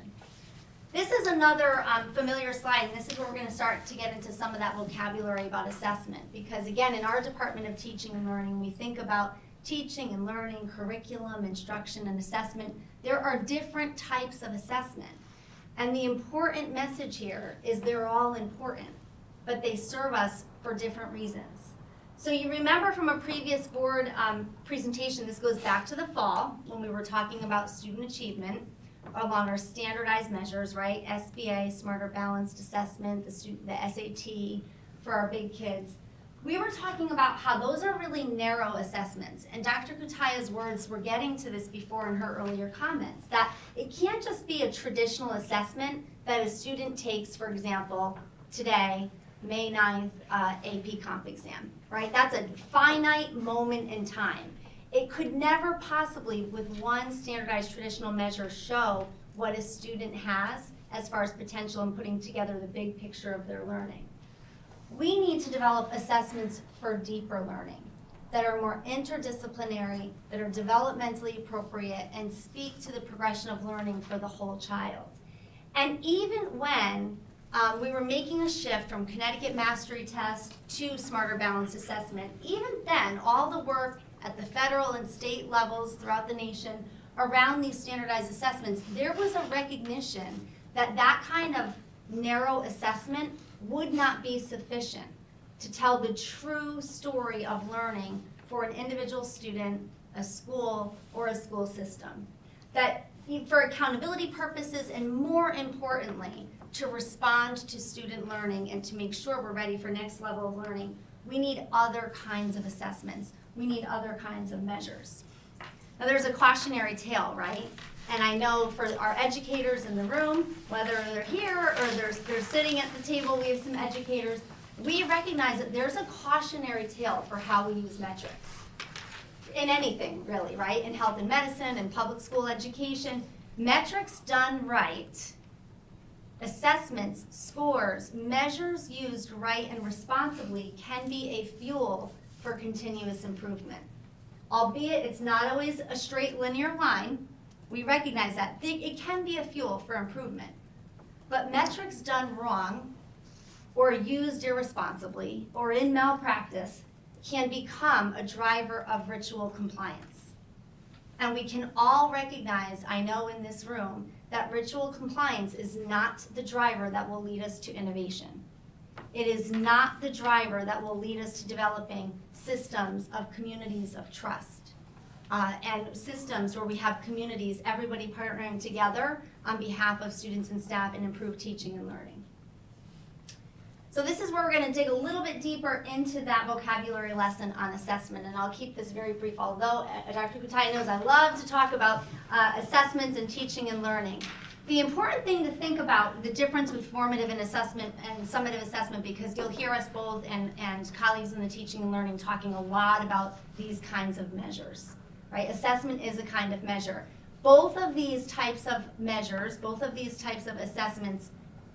This is another familiar slide, and this is where we're going to start to get into some of that vocabulary about assessment. Because again, in our Department of Teaching and Learning, we think about teaching and learning, curriculum, instruction, and assessment. There are different types of assessment. And the important message here is they're all important, but they serve us for different reasons. So you remember from a previous board presentation, this goes back to the fall, when we were talking about student achievement along our standardized measures, right? SBA, Smarter Balanced Assessment, the SAT for our big kids. We were talking about how those are really narrow assessments, and Dr. Kutaya's words were getting to this before in her earlier comments, that it can't just be a traditional assessment that a student takes, for example, today, May 9th, AP Comp exam, right? That's a finite moment in time. It could never possibly, with one standardized traditional measure, show what a student has as far as potential in putting together the big picture of their learning. We need to develop assessments for deeper learning that are more interdisciplinary, that are developmentally appropriate, and speak to the progression of learning for the whole child. And even when we were making a shift from Connecticut Mastery Test to Smarter Balanced Assessment, even then, all the work at the federal and state levels throughout the nation around these standardized assessments, there was a recognition that that kind of narrow assessment would not be sufficient to tell the true story of learning for an individual student, a school, or a school system. That for accountability purposes, and more importantly, to respond to student learning and to make sure we're ready for next level of learning, we need other kinds of assessments. We need other kinds of measures. Now there's a cautionary tale, right? And I know for our educators in the room, whether they're here or they're sitting at the table, we have some educators, we recognize that there's a cautionary tale for how we use metrics. In anything, really, right? In health and medicine, in public school education, metrics done right, assessments, scores, measures used right and responsibly can be a fuel for continuous improvement. Albeit it's not always a straight linear line, we recognize that. It can be a fuel for improvement. But metrics done wrong, or used irresponsibly, or in malpractice, can become a driver of ritual compliance. And we can all recognize, I know in this room, that ritual compliance is not the driver that will lead us to innovation. It is not the driver that will lead us to developing systems of communities of trust. And systems where we have communities, everybody partnering together on behalf of students and staff and improve teaching and learning. So this is where we're going to dig a little bit deeper into that vocabulary lesson on assessment, and I'll keep this very brief, although Dr. Kutaya knows I love to talk about assessments and teaching and learning. The important thing to think about, the difference with formative and assessment and summative assessment, because you'll hear us both and colleagues in the teaching and learning talking a lot about these kinds of measures, right? Assessment is a kind of measure. Both of these types of measures, both of these types of assessments,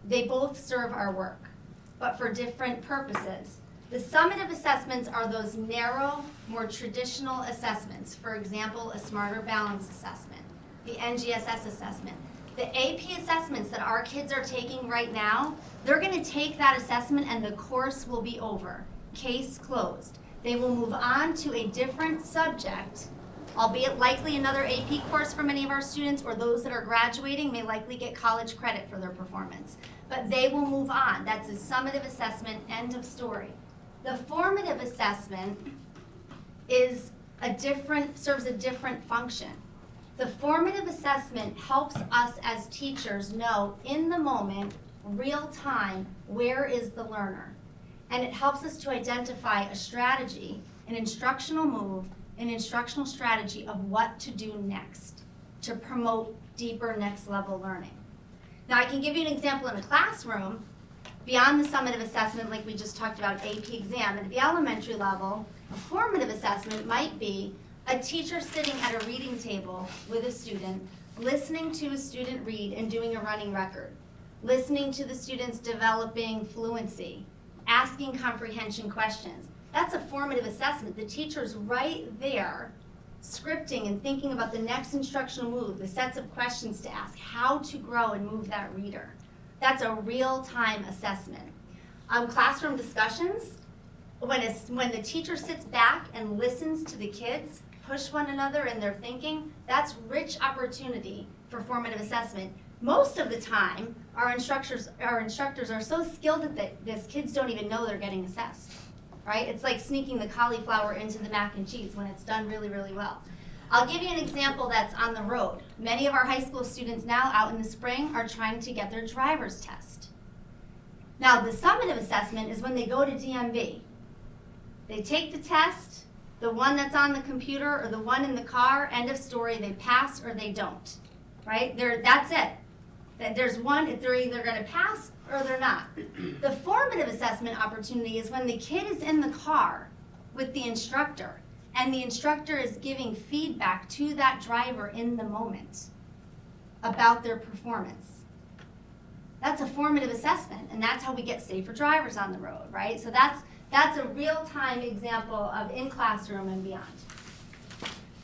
they both serve our work, but for different purposes. The summative assessments are those narrow, more traditional assessments. For example, a Smarter Balanced Assessment, the NGSS assessment. The AP assessments that our kids are taking right now, they're going to take that assessment and the course will be over. Case closed. They will move on to a different subject, albeit likely another AP course for many of our students, or those that are graduating may likely get college credit for their performance. But they will move on. That's a summative assessment, end of story. The formative assessment is serves a different function. The formative assessment helps us as teachers know in the moment, real time, where is the learner. And it helps us to identify a strategy, an instructional move, an instructional strategy of what to do next to promote deeper next level learning. Now I can give you an example in a classroom beyond the summative assessment, like we just talked about, AP exam, at the elementary level, a formative assessment might be a teacher sitting at a reading table with a student, listening to a student read and doing a running record, listening to the students developing fluency, asking comprehension questions. That's a formative assessment. The teacher's right there scripting and thinking about the next instructional move, the sets of questions to ask, how to grow and move that reader. That's a real-time assessment. Classroom discussions, when the teacher sits back and listens to the kids push one another in their thinking, that's rich opportunity for formative assessment. Most of the time, our instructors are so skilled at this, kids don't even know they're getting assessed, right? It's like sneaking the cauliflower into the mac and cheese when it's done really, really well. I'll give you an example that's on the road. Many of our high school students now out in the spring are trying to get their driver's test. Now, the summative assessment is when they go to DMV. They take the test, the one that's on the computer or the one in the car, end of story, they pass or they don't, right? That's it. There's one, they're either gonna pass or they're not. The formative assessment opportunity is when the kid is in the car with the instructor and the instructor is giving feedback to that driver in the moment about their performance. That's a formative assessment, and that's how we get safer drivers on the road, right? So that's a real-time example of in classroom and beyond.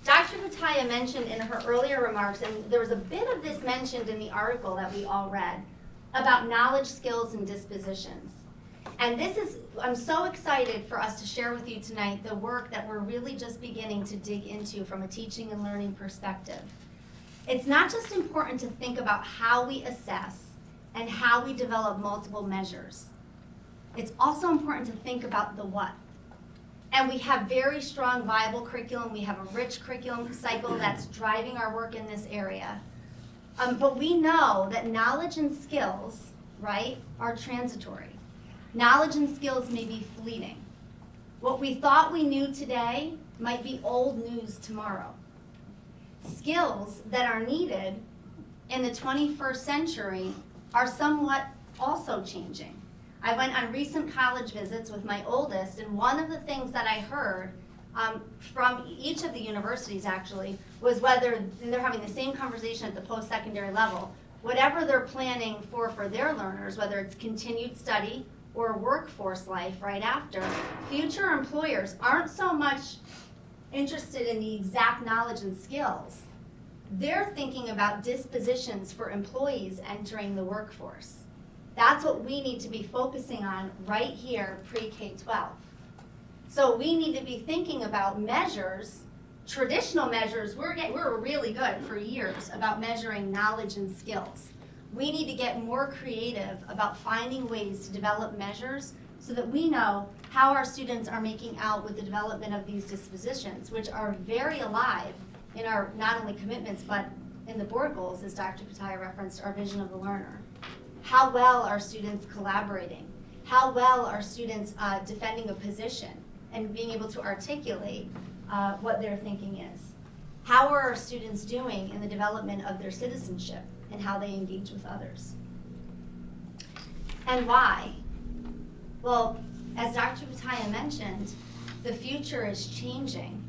Dr. Pataya mentioned in her earlier remarks, and there was a bit of this mentioned in the article that we all read, about knowledge, skills, and dispositions. And I'm so excited for us to share with you tonight the work that we're really just beginning to dig into from a teaching and learning perspective. It's not just important to think about how we assess and how we develop multiple measures. It's also important to think about the what. And we have very strong, viable curriculum. We have a rich curriculum cycle that's driving our work in this area. But we know that knowledge and skills, right, are transitory. Knowledge and skills may be fleeting. What we thought we knew today might be old news tomorrow. Skills that are needed in the 21st century are somewhat also changing. I went on recent college visits with my oldest, and one of the things that I heard from each of the universities actually was whether, and they're having the same conversation at the post-secondary level, whatever they're planning for their learners, whether it's continued study or workforce life right after, future employers aren't so much interested in the exact knowledge and skills. They're thinking about dispositions for employees entering the workforce. That's what we need to be focusing on right here, pre-K-12. So we need to be thinking about measures, traditional measures. We're really good for years about measuring knowledge and skills. We need to get more creative about finding ways to develop measures so that we know how our students are making out with the development of these dispositions, which are very alive in our not only commitments, but in the board goals, as Dr. Pataya referenced, our vision of the learner. How well are students collaborating? How well are students defending a position and being able to articulate what their thinking is? How are our students doing in the development of their citizenship and how they engage with others? And why? Well, as Dr. Pataya mentioned, the future is changing.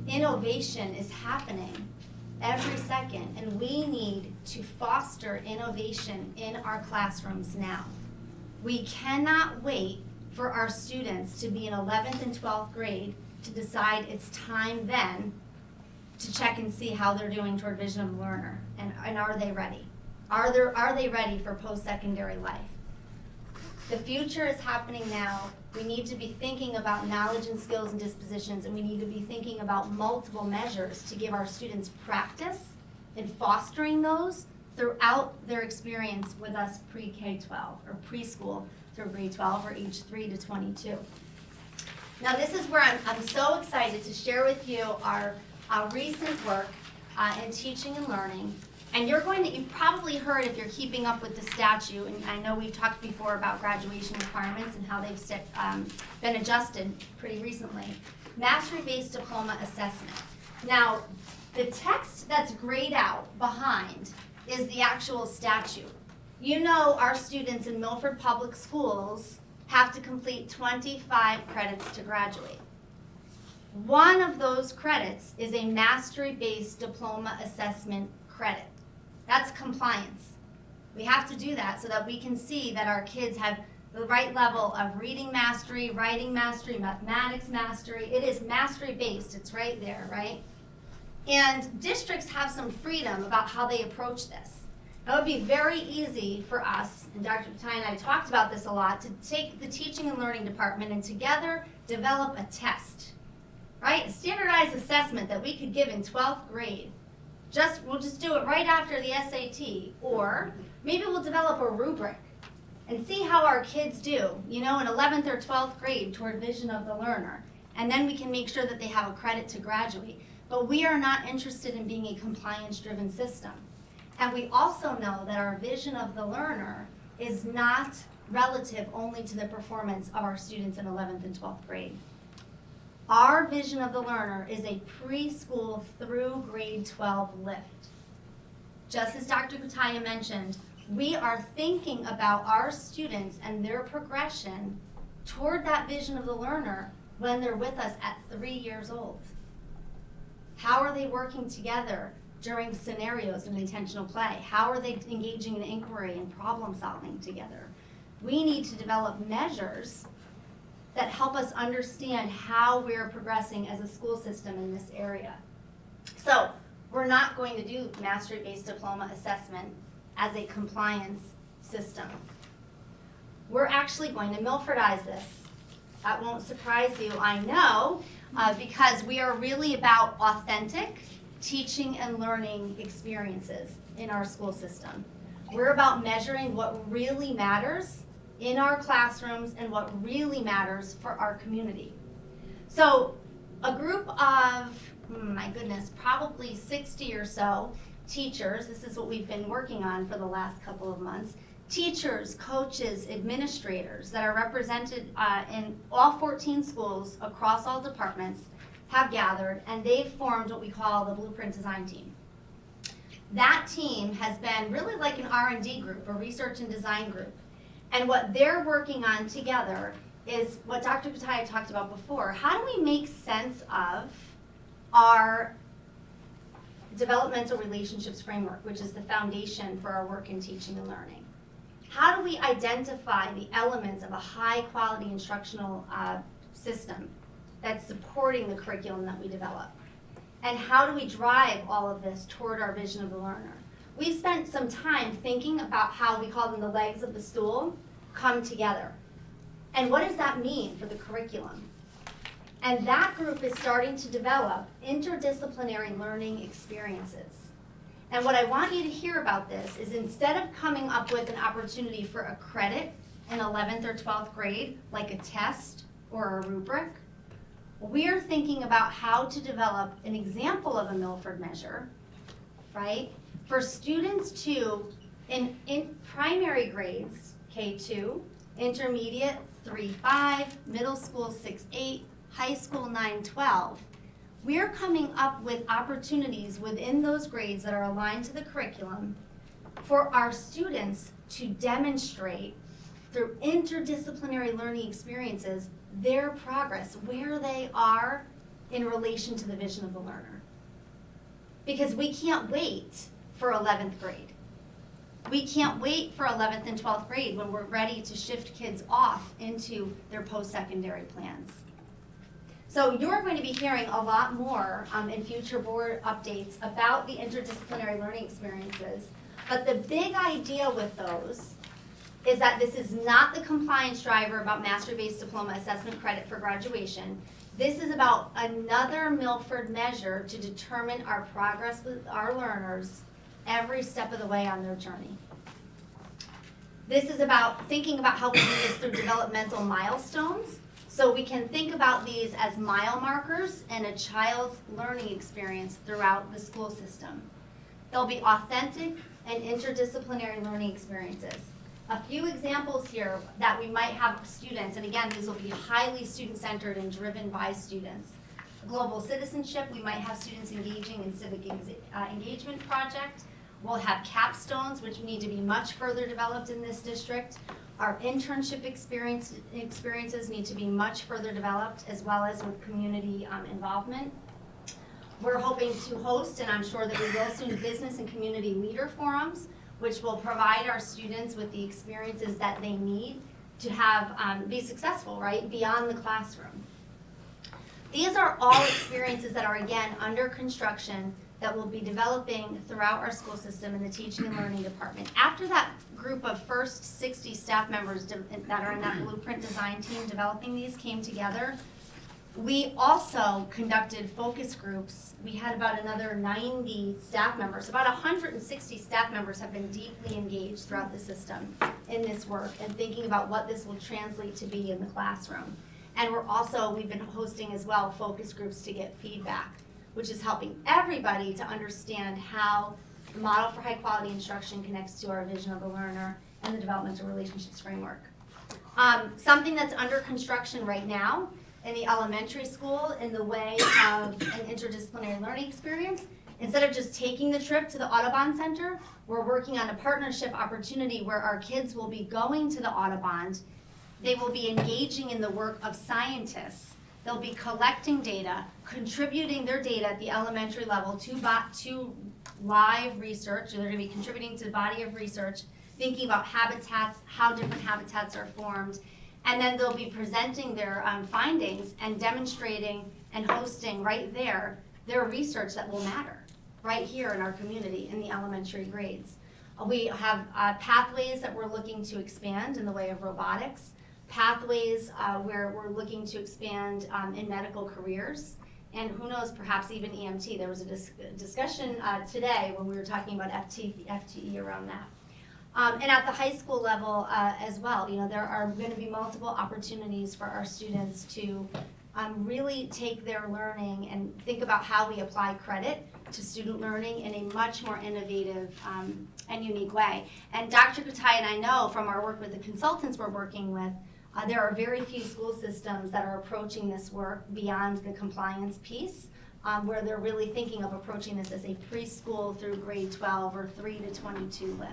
Innovation is happening every second, and we need to foster innovation in our classrooms now. We cannot wait for our students to be in 11th and 12th grade to decide it's time then to check and see how they're doing toward vision of the learner, and are they ready? Are they ready for post-secondary life? The future is happening now. We need to be thinking about knowledge and skills and dispositions, and we need to be thinking about multiple measures to give our students practice in fostering those throughout their experience with us pre-K-12 or preschool through grade 12 or age 3 to 22. Now this is where I'm so excited to share with you our recent work in teaching and learning. And you've probably heard, if you're keeping up with the statute, and I know we've talked before about graduation requirements and how they've been adjusted pretty recently, mastery-based diploma assessment. Now, the text that's grayed out behind is the actual statute. You know our students in Milford Public Schools have to complete 25 credits to graduate. One of those credits is a mastery-based diploma assessment credit. That's compliance. We have to do that so that we can see that our kids have the right level of reading mastery, writing mastery, mathematics mastery. It is mastery-based, it's right there, right? And districts have some freedom about how they approach this. It would be very easy for us, and Dr. Patai and I talked about this a lot, to take the teaching and learning department and together develop a test, right? A standardized assessment that we could give in 12th grade. We'll just do it right after the SAT, or maybe we'll develop a rubric and see how our kids do, in 11th or 12th grade toward vision of the learner. And then we can make sure that they have a credit to graduate. But we are not interested in being a compliance-driven system. And we also know that our vision of the learner is not relative only to the performance of our students in 11th and 12th grade. Our vision of the learner is a preschool through grade 12 lift. Just as Dr. Kutaya mentioned, we are thinking about our students and their progression toward that vision of the learner when they're with us at 3 years old. How are they working together during scenarios and intentional play? How are they engaging in inquiry and problem solving together? We need to develop measures that help us understand how we're progressing as a school system in this area. So we're not going to do mastery-based diploma assessment as a compliance system. We're actually going to Milfordize this. That won't surprise you, I know, because we are really about authentic teaching and learning experiences in our school system. We're about measuring what really matters in our classrooms and what really matters for our community. So a group of, probably 60 or so teachers, this is what we've been working on for the last couple of months, teachers, coaches, administrators that are represented in all 14 schools across all departments have gathered, and they've formed what we call the Blueprint Design Team. That team has been really like an R&D group, a research and design group. And what they're working on together is what Dr. Kutaya talked about before. How do we make sense of our developmental relationships framework, which is the foundation for our work in teaching and learning? How do we identify the elements of a high quality instructional system that's supporting the curriculum that we develop? And how do we drive all of this toward our vision of the learner? We've spent some time thinking about how we call them the legs of the stool come together. And what does that mean for the curriculum? And that group is starting to develop interdisciplinary learning experiences. And what I want you to hear about this is instead of coming up with an opportunity for a credit in 11th or 12th grade, like a test or a rubric, we're thinking about how to develop an example of a Milford measure, right, for students to, in primary grades, K2, intermediate, 3-5, middle school, 6-8, high school, 9-12, we're coming up with opportunities within those grades that are aligned to the curriculum for our students to demonstrate through interdisciplinary learning experiences their progress, where they are in relation to the vision of the learner. Because we can't wait for 11th grade. We can't wait for 11th and 12th grade when we're ready to shift kids off into their post-secondary plans. So you're going to be hearing a lot more in future board updates about the interdisciplinary learning experiences. But the big idea with those is that this is not the compliance driver about mastery-based diploma assessment credit for graduation. This is about another Milford measure to determine our progress with our learners every step of the way on their journey. This is about thinking about how we do this through developmental milestones. So we can think about these as mile markers in a child's learning experience throughout the school system. They'll be authentic and interdisciplinary learning experiences. A few examples here that we might have students, and again, these will be highly student-centered and driven by students. Global citizenship, we might have students engaging in civic engagement project. We'll have capstones, which need to be much further developed in this district. Our internship experiences need to be much further developed, as well as with community involvement. We're hoping to host, and I'm sure that we will soon, business and community leader forums, which will provide our students with the experiences that they need to have be successful, right, beyond the classroom. These are all experiences that are, again, under construction that will be developing throughout our school system in the teaching and learning department. After that group of first 60 staff members that are in that blueprint design team developing these came together, we also conducted focus groups. We had about another 90 staff members. About 160 staff members have been deeply engaged throughout the system in this work and thinking about what this will translate to be in the classroom. And we've been hosting as well focus groups to get feedback, which is helping everybody to understand how the model for high quality instruction connects to our vision of the learner and the developmental relationships framework. Something that's under construction right now in the elementary school in the way of an interdisciplinary learning experience, instead of just taking the trip to the Audubon Center, we're working on a partnership opportunity where our kids will be going to the Audubon. They will be engaging in the work of scientists. They'll be collecting data, contributing their data at the elementary level to live research. They're going to be contributing to the body of research, thinking about habitats, how different habitats are formed, and then they'll be presenting their findings and demonstrating and hosting right there their research that will matter right here in our community in the elementary grades. We have pathways that we're looking to expand in the way of robotics, pathways where we're looking to expand in medical careers, and who knows, perhaps even EMT. There was a discussion today when we were talking about FTE around that. And at the high school level as well, there are going to be multiple opportunities for our students to really take their learning and think about how we apply credit to student learning in a much more innovative and unique way. And Dr. Kutai and I know from our work with the consultants we're working with, there are very few school systems that are approaching this work beyond the compliance piece, where they're really thinking of approaching this as a preschool through grade 12 or 3 to 22 lift.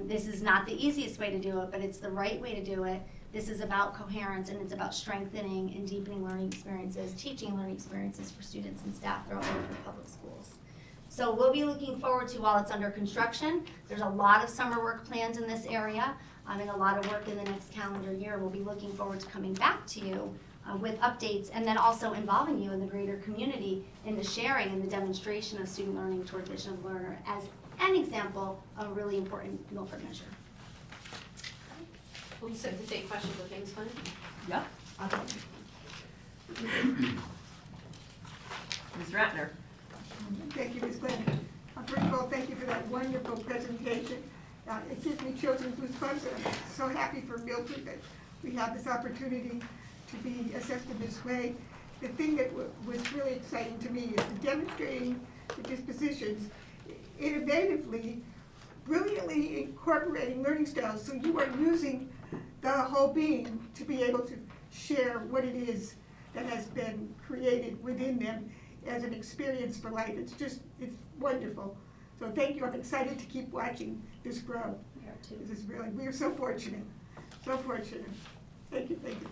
This is not the easiest way to do it, but it's the right way to do it. This is about coherence, and it's about strengthening and deepening learning experiences, teaching learning experiences for students and staff throughout the public schools. So we'll be looking forward to, while it's under construction, there's a lot of summer work plans in this area, and a lot of work in the next calendar year. We'll be looking forward to coming back to you with updates, and then also involving you in the greater community in the sharing and the demonstration of student learning toward vision of the learner as an example of a really important Milford measure. We'll set to take questions or things, fun. Yep. Ms. Ratner. Thank you, Ms. Glenn. First of all, thank you for that wonderful presentation. It gives me children's goosebumps, and I'm so happy for Milford that we have this opportunity to be assessed in this way. The thing that was really exciting to me is demonstrating the dispositions innovatively, brilliantly incorporating learning styles, so you are using the whole being to be able to share what it is that has been created within them as an experience for life. It's wonderful. So thank you. I'm excited to keep watching this grow. This is really, we're so fortunate. So fortunate. Thank you, thank you.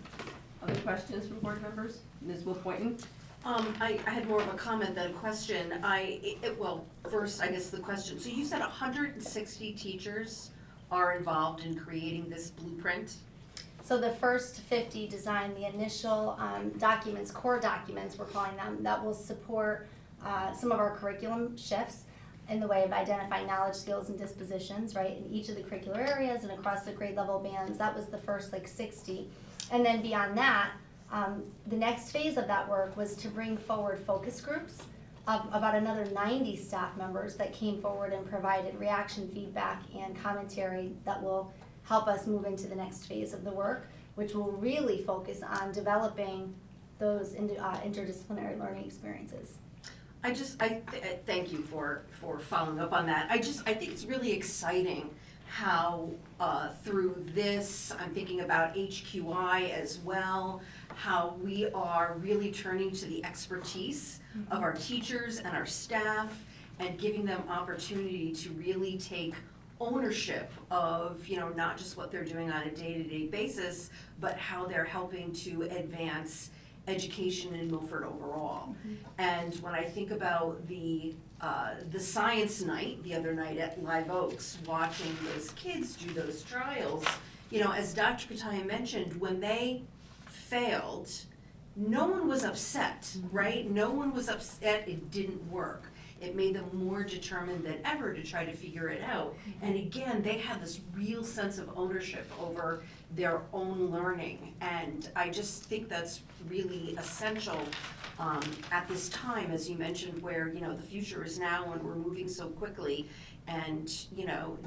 Other questions from board members? Ms. Wolf-Boynton? I had more of a comment than a question. Well, first, I guess the question. So you said 160 teachers are involved in creating this blueprint? So the first 50 designed the initial documents, core documents we're calling them, that will support some of our curriculum shifts in the way of identifying knowledge, skills, and dispositions, right, in each of the curricular areas and across the grade level bands. That was the first 60. And then beyond that, the next phase of that work was to bring forward focus groups of about another 90 staff members that came forward and provided reaction feedback and commentary that will help us move into the next phase of the work, which will really focus on developing those interdisciplinary learning experiences. I thank you for following up on that. I think it's really exciting how through this, I'm thinking about HQI as well, how we are really turning to the expertise of our teachers and our staff and giving them opportunity to really take ownership of, not just what they're doing on a day-to-day basis, but how they're helping to advance education in Milford overall. And when I think about the science night, the other night at Live Oaks, watching those kids do those trials, as Dr. Kataya mentioned, when they failed, no one was upset, right? No one was upset it didn't work. It made them more determined than ever to try to figure it out. And again, they had this real sense of ownership over their own learning. And I just think that's really essential at this time, as you mentioned, where, the future is now and we're moving so quickly. And,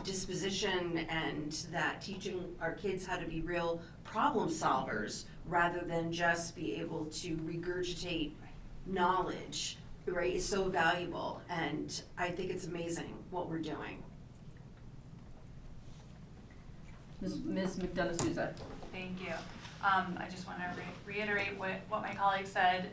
disposition and that teaching our kids how to be real problem solvers rather than just be able to regurgitate knowledge, right, is so valuable, and I think it's amazing what we're doing. Ms. McDonough-Souza. Thank you. I just want to reiterate what my colleague said.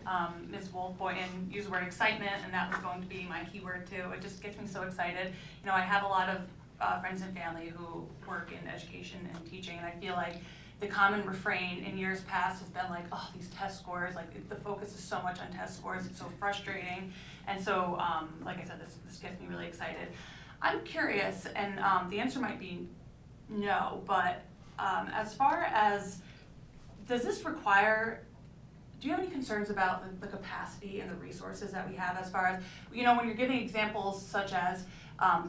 Ms. Wolf-Boynton used the word excitement, and that was going to be my keyword too. It just gets me so excited. I have a lot of friends and family who work in education and teaching, and I feel like the common refrain in years past has been like, oh, these test scores, like the focus is so much on test scores, it's so frustrating. And so, like I said, this gets me really excited. I'm curious, and the answer might be no, but as far as, does this require, do you have any concerns about the capacity and the resources that we have as far as, when you're giving examples such as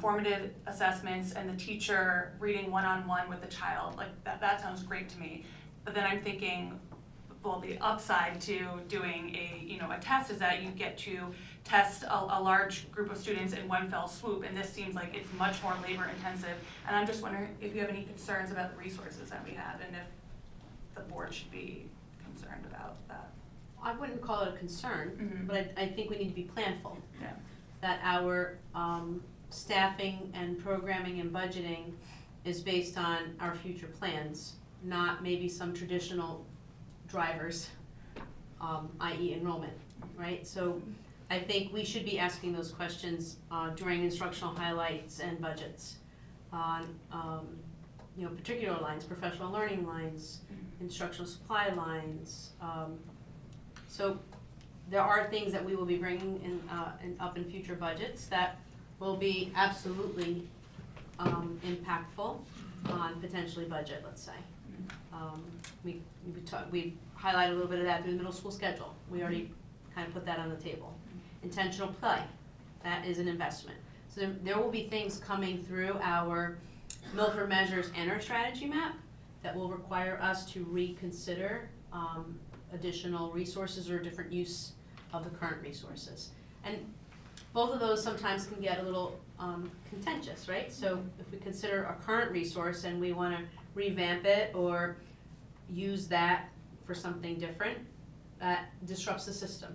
formative assessments and the teacher reading one-on-one with the child, like that sounds great to me. But then I'm thinking, well, the upside to doing a test is that you get to test a large group of students in one fell swoop, and this seems like it's much more labor intensive. And I'm just wondering if you have any concerns about the resources that we have and if the board should be concerned about that. I wouldn't call it a concern, but I think we need to be planful. Yeah. That our staffing and programming and budgeting is based on our future plans, not maybe some traditional drivers, i.e. enrollment, right? So I think we should be asking those questions during instructional highlights and budgets on particular lines, professional learning lines, instructional supply lines. So there are things that we will be bringing up in future budgets that will be absolutely impactful on potentially budget, let's say. We've highlighted a little bit of that through the middle school schedule. We already kind of put that on the table. Intentional play, that is an investment. So there will be things coming through our Milford measures and our strategy map that will require us to reconsider additional resources or different use of the current resources. And both of those sometimes can get a little contentious, right? So if we consider a current resource and we want to revamp it or use that for something different, that disrupts the system.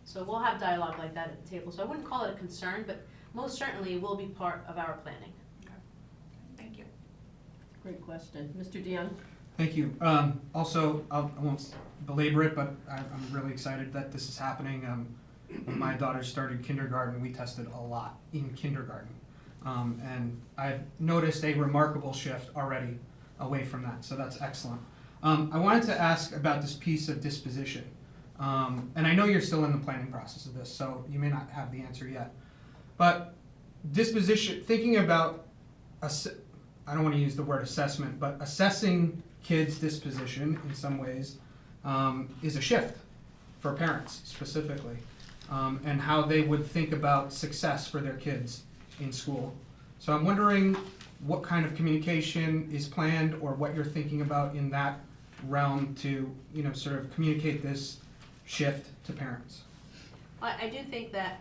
So we'll have dialogue like that at the table. So I wouldn't call it a concern, but most certainly it will be part of our planning. Okay. Thank you. Great question. Mr. Dion? Thank you. Also, I won't belabor it, but I'm really excited that this is happening. When my daughter started kindergarten, we tested a lot in kindergarten. And I've noticed a remarkable shift already away from that, so that's excellent. I wanted to ask about this piece of disposition. And I know you're still in the planning process of this, so you may not have the answer yet. But disposition, thinking about, I don't want to use the word assessment, but assessing kids' disposition in some ways is a shift for parents specifically, and how they would think about success for their kids in school. So I'm wondering what kind of communication is planned or what you're thinking about in that realm to, sort of communicate this shift to parents. I do think that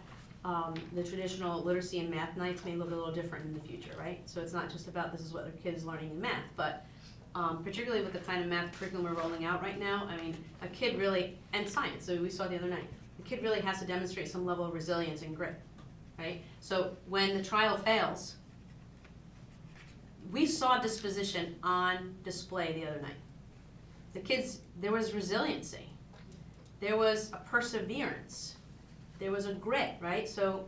the traditional literacy and math nights may look a little different in the future, right? So it's not just about this is what the kid is learning in math, but particularly with the kind of math curriculum we're rolling out right now, I mean, a kid really, and science, so we saw the other night, the kid really has to demonstrate some level of resilience and grit, right? So when the trial fails, we saw disposition on display the other night. The kids, there was resiliency. There was a perseverance. There was a grit, right? So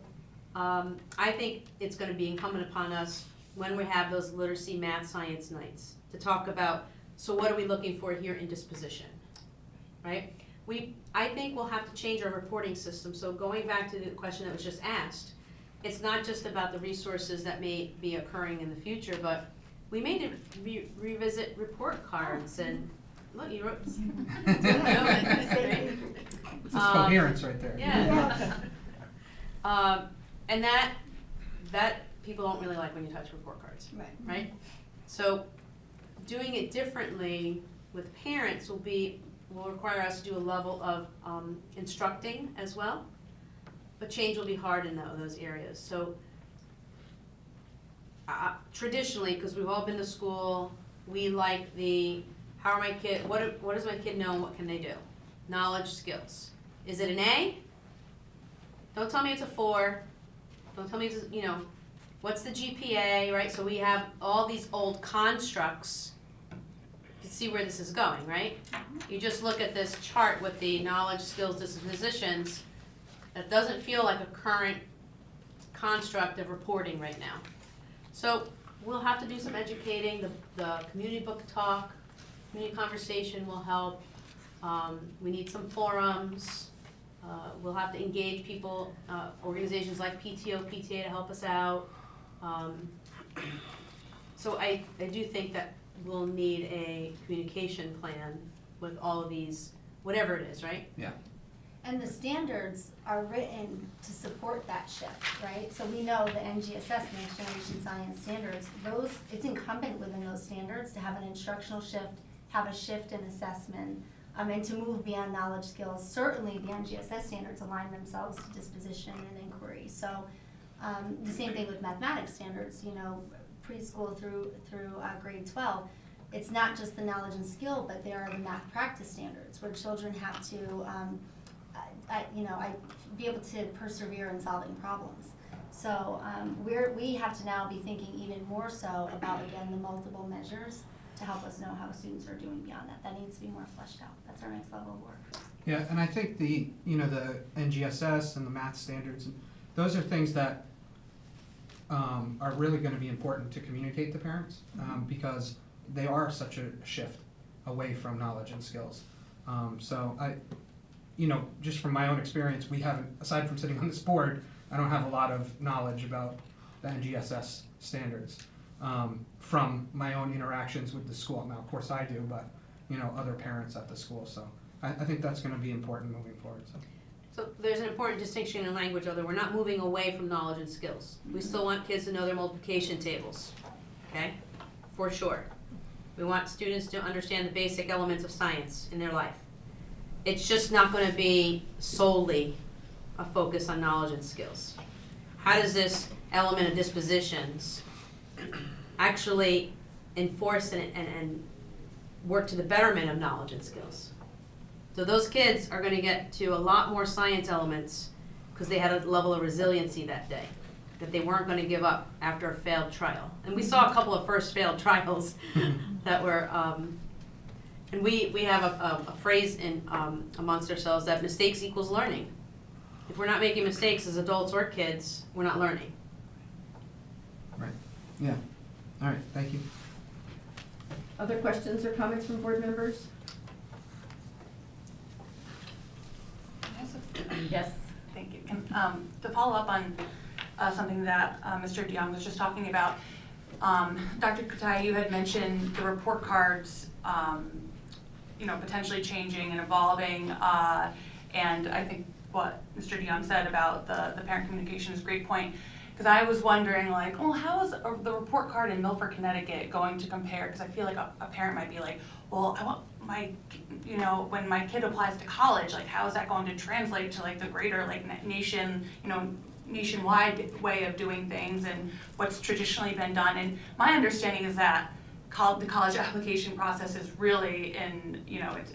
I think it's gonna be incumbent upon us when we have those literacy, math, science nights to talk about, so what are we looking for here in disposition, right? I think we'll have to change our reporting system, so going back to the question that was just asked, it's not just about the resources that may be occurring in the future, but we may need to revisit report cards and, look, you wrote. This is coherence right there. Yeah. And that people don't really like when you touch report cards, right? So doing it differently with parents will require us to do a level of instructing as well, but change will be hard in those areas. So traditionally, because we've all been to school, we like what does my kid know and what can they do? Knowledge, skills. Is it an A? Don't tell me it's a 4. Don't tell me it's, what's the GPA, right? So we have all these old constructs. You can see where this is going, right? You just look at this chart with the knowledge, skills, dispositions. That doesn't feel like a current construct of reporting right now. So we'll have to do some educating. The community book talk, community conversation will help. We need some forums. We'll have to engage people, organizations like PTA to help us out. So I do think that we'll need a communication plan with all of these, whatever it is, right? Yeah. And the standards are written to support that shift, right? So we know the NGSS, Next Generation Science Standards, it's incumbent within those standards to have an instructional shift, have a shift in assessment, and to move beyond knowledge skills. Certainly the NGSS standards align themselves to disposition and inquiry. So the same thing with mathematics standards, preschool through grade 12. It's not just the knowledge and skill, but there are the math practice standards where children have to be able to persevere in solving problems. So we have to now be thinking even more so about, again, the multiple measures to help us know how students are doing beyond that. That needs to be more fleshed out. That's our next level of work. Yeah, and I think the NGSS and the math standards, those are things that are really going to be important to communicate to parents because they are such a shift away from knowledge and skills. So just from my own experience, we haven't, aside from sitting on this board, I don't have a lot of knowledge about the NGSS standards from my own interactions with the school. Now, of course I do, but other parents at the school. So I think that's going to be important moving forward. So there's an important distinction in language, although we're not moving away from knowledge and skills. We still want kids to know their multiplication tables, okay? For sure. We want students to understand the basic elements of science in their life. It's just not going to be solely a focus on knowledge and skills. How does this element of dispositions actually enforce and work to the betterment of knowledge and skills? So those kids are going to get to a lot more science elements because they had a level of resiliency that day that they weren't going to give up after a failed trial. And we saw a couple of first failed trials that were, and we have a phrase amongst ourselves that mistakes equals learning. If we're not making mistakes as adults or kids, we're not learning. Right. Yeah. All right. Thank you. Other questions or comments from board members? Yes. Thank you. To follow up on something that Mr. DeYoung was just talking about, Dr. Kutai, you had mentioned the report cards, potentially changing and evolving, and I think what Mr. DeYoung said about the parent communication is a great point, because I was wondering, how is the report card in Milford, Connecticut going to compare? Because I feel like a parent might be like, well, I want my, when my kid applies to college, how is that going to translate to the greater nationwide way of doing things and what's traditionally been done? And my understanding is that the college application process is really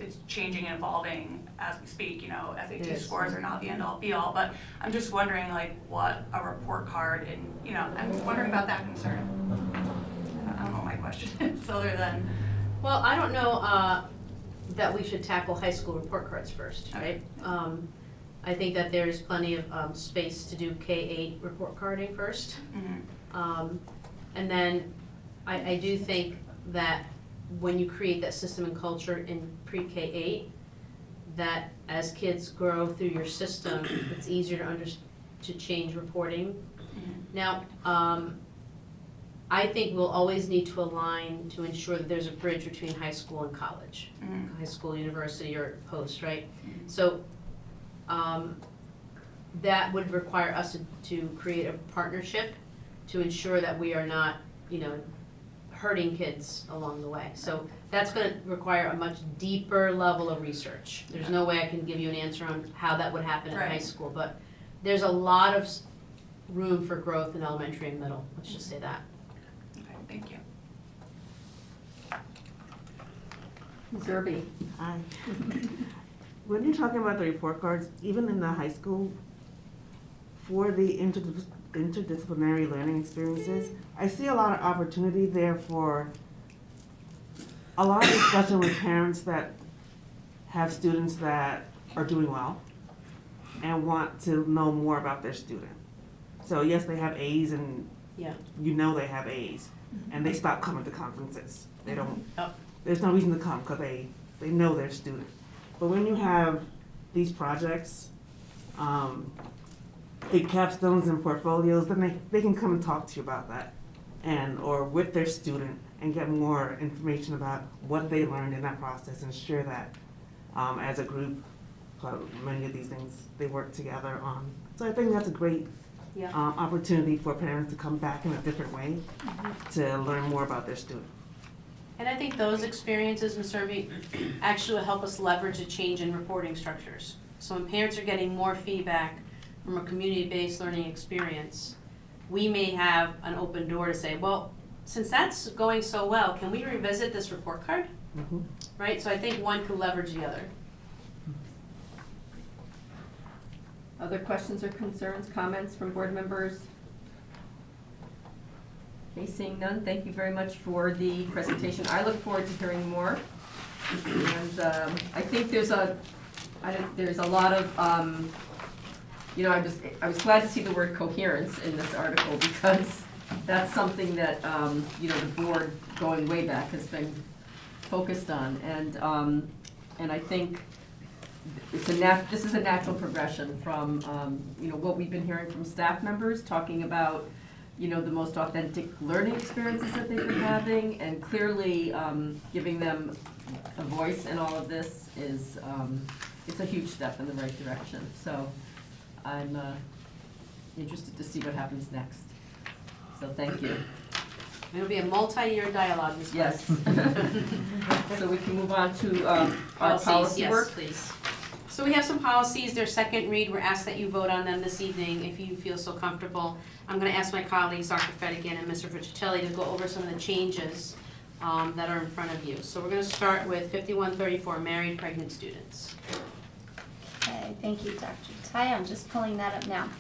it's changing and evolving as we speak. SAT scores are not the end all be all, but I'm just wondering what a report card and I'm wondering about that concern. I don't know what my question is other than. Well, I don't know that we should tackle high school report cards first, right? I think that there's plenty of space to do K-8 report carding first. And then I do think that when you create that system and culture in pre-K-8, that as kids grow through your system, it's easier to change reporting. Now, I think we'll always need to align to ensure that there's a bridge between high school and college, high school, university, or post, right? So that would require us to create a partnership to ensure that we are not, hurting kids along the way. So that's going to require a much deeper level of research. There's no way I can give you an answer on how that would happen in high school, but there's a lot of room for growth in elementary and middle. Let's just say that. Okay, thank you. Ms. Irby? Hi. When you're talking about the report cards, even in the high school, for the interdisciplinary learning experiences, I see a lot of opportunity there for a lot of discussion with parents that have students that are doing well and want to know more about their student. So yes, they have A's and they have A's, and they stop coming to conferences. They don't, there's no reason to come because they know their student. But when you have these projects, big capstones and portfolios, then they can come and talk to you about that, or with their student, and get more information about what they learned in that process, and share that as a group. Many of these things they work together on. So I think that's a great opportunity for parents to come back in a different way to learn more about their student. And I think those experiences in survey actually will help us leverage a change in reporting structures. So when parents are getting more feedback from a community-based learning experience, we may have an open door to say, well, since that's going so well, can we revisit this report card? Right? So I think one can leverage the other. Other questions or concerns, comments from board members? Okay, seeing none, thank you very much for the presentation. I look forward to hearing more. And I think there's a lot of, I was glad to see the word coherence in this article, because that's something that, the board going way back has been focused on. And I think this is a natural progression from, what we've been hearing from staff members talking about, the most authentic learning experiences that they've been having, and clearly giving them a voice in all of this is, it's a huge step in the right direction. So I'm interested to see what happens next. So thank you. It'll be a multi-year dialogue, Ms. Yes. So we can move on to our policy work. Yes, please. So we have some policies, they're second read, we're asked that you vote on them this evening if you feel so comfortable. I'm gonna ask my colleagues, Dr. Fedigan and Mr. Fricitelli, to go over some of the changes that are in front of you. So we're gonna start with 5134, married pregnant students. Okay, thank you, Dr. Tai. I'm just pulling that up now.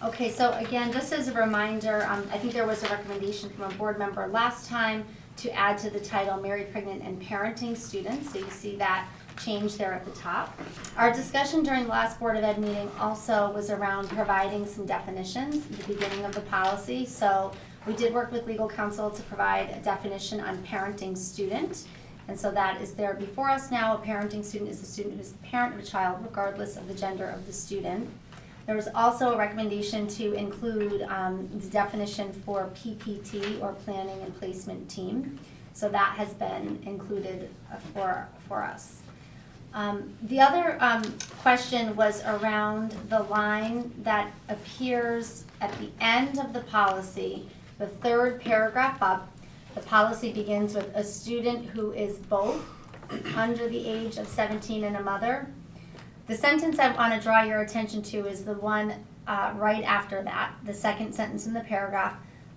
Okay, so again, just as a reminder, I think there was a recommendation from a board member last time to add to the title married, pregnant, and parenting students. So you see that change there at the top. Our discussion during the last Board of Ed meeting also was around providing some definitions at the beginning of the policy. So we did work with legal counsel to provide a definition on parenting student. And so that is there before us now. A parenting student is a student who is the parent of a child regardless of the gender of the student. There was also a recommendation to include the definition for PPT, or planning and placement team. So that has been included for us. The other question was around the line that appears at the end of the policy, the third paragraph up. The policy begins with a student who is both under the age of 17 and a mother. The sentence I want to draw your attention to is the one right after that, the second sentence in the paragraph.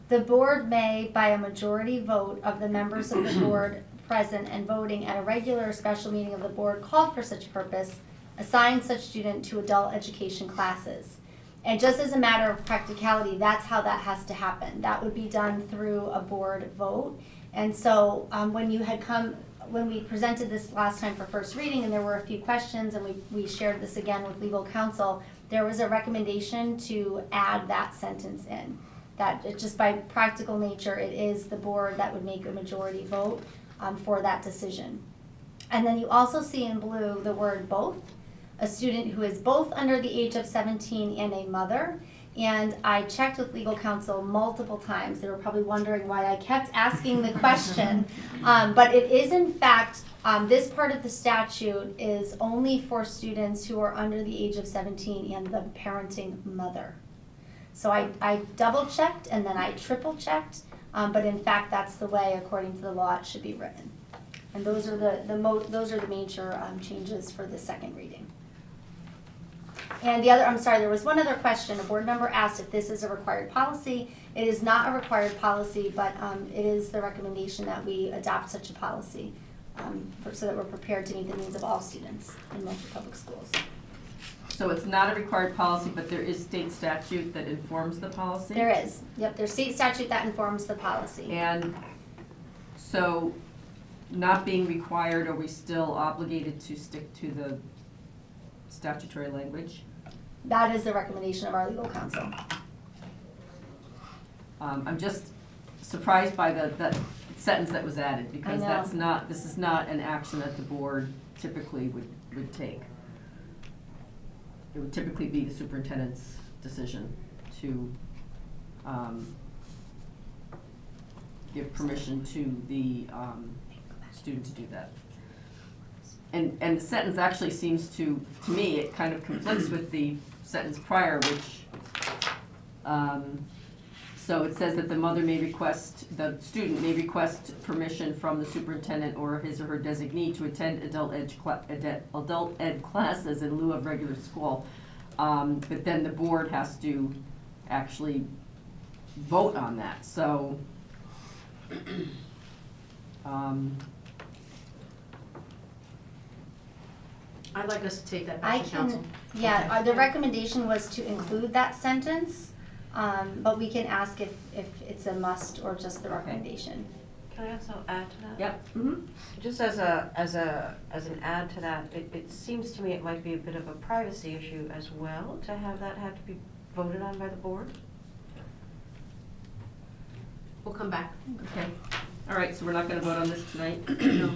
The board may, by a majority vote of the members of the board present and voting at a regular or special meeting of the board called for such purpose, assign such student to adult education classes. And just as a matter of practicality, that's how that has to happen. That would be done through a board vote. And so when you had come when we presented this last time for first reading, and there were a few questions, and we shared this again with legal counsel, there was a recommendation to add that sentence in. That it just by practical nature, it is the board that would make a majority vote for that decision. And then you also see in blue the word both, a student who is both under the age of 17 and a mother. And I checked with legal counsel multiple times. They were probably wondering why I kept asking the question. But it is in fact, this part of the statute is only for students who are under the age of 17 and the parenting mother. So I double checked and then I triple checked, but in fact that's the way, according to the law, it should be written. And those are the major changes for the second reading. And there was one other question. A board member asked if this is a required policy. It is not a required policy, but it is the recommendation that we adopt such a policy so that we're prepared to meet the needs of all students in Milford Public Schools. So it's not a required policy, but there is state statute that informs the policy? There is. Yep, there's state statute that informs the policy. And so, not being required, are we still obligated to stick to the statutory language? That is the recommendation of our legal counsel. I'm just surprised by that sentence that was added, because I know. this is not an action that the board typically would take. It would typically be the superintendent's decision to give permission to the student to do that. And the sentence actually seems to me, it kind of conflicts with the sentence prior, which, so it says that the student may request permission from the superintendent or his or her designee to attend adult ed classes in lieu of regular school. But then the board has to actually vote on that, so, I'd like us to take that I back to council. can, yeah, the recommendation was to include that sentence, but we can ask if it's a must or just the recommendation. Can I also add to that? yep. Mm-hmm. Just as an add to that, it seems to me it might be a bit of a privacy issue as well, to have to be voted on by the board. We'll come back. Okay, all right, so we're not gonna vote on this tonight? No.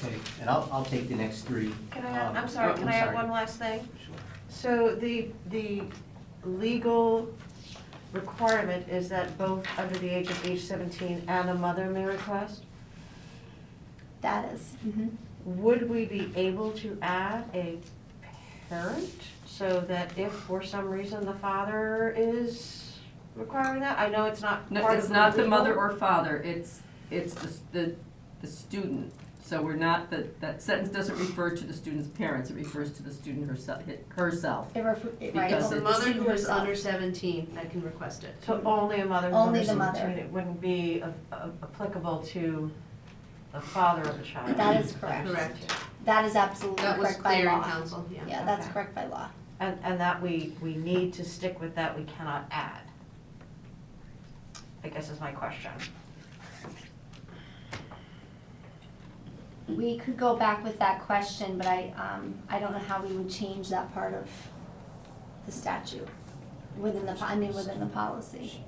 Okay, and I'll take the next three. Can I add, I'm sorry, can I'm I add sorry. one last thing? Sure. So the legal requirement is that both under the age of 17 and a mother may request? That is. Mm-hmm. Would we be able to add a parent so that if for some reason the father is requiring that? I know it's not No, part of it's the not the legal- mother or father, it's the student. So we're not, that sentence doesn't refer to the student's parents, it refers to the student herself. Right, Because It's the it's- mother who is herself. under 17 that can request it. So only a mother who's Only under the mother. 17, it wouldn't be applicable to the father of the child? That is correct. Correct. That is absolutely That was correct by clear in law. council, yeah. Yeah, that's Okay. correct by law. And that we need to stick with that, we cannot add? I guess is my question. We could go back with that question, but I don't know how we would change that part of the statute within the policy.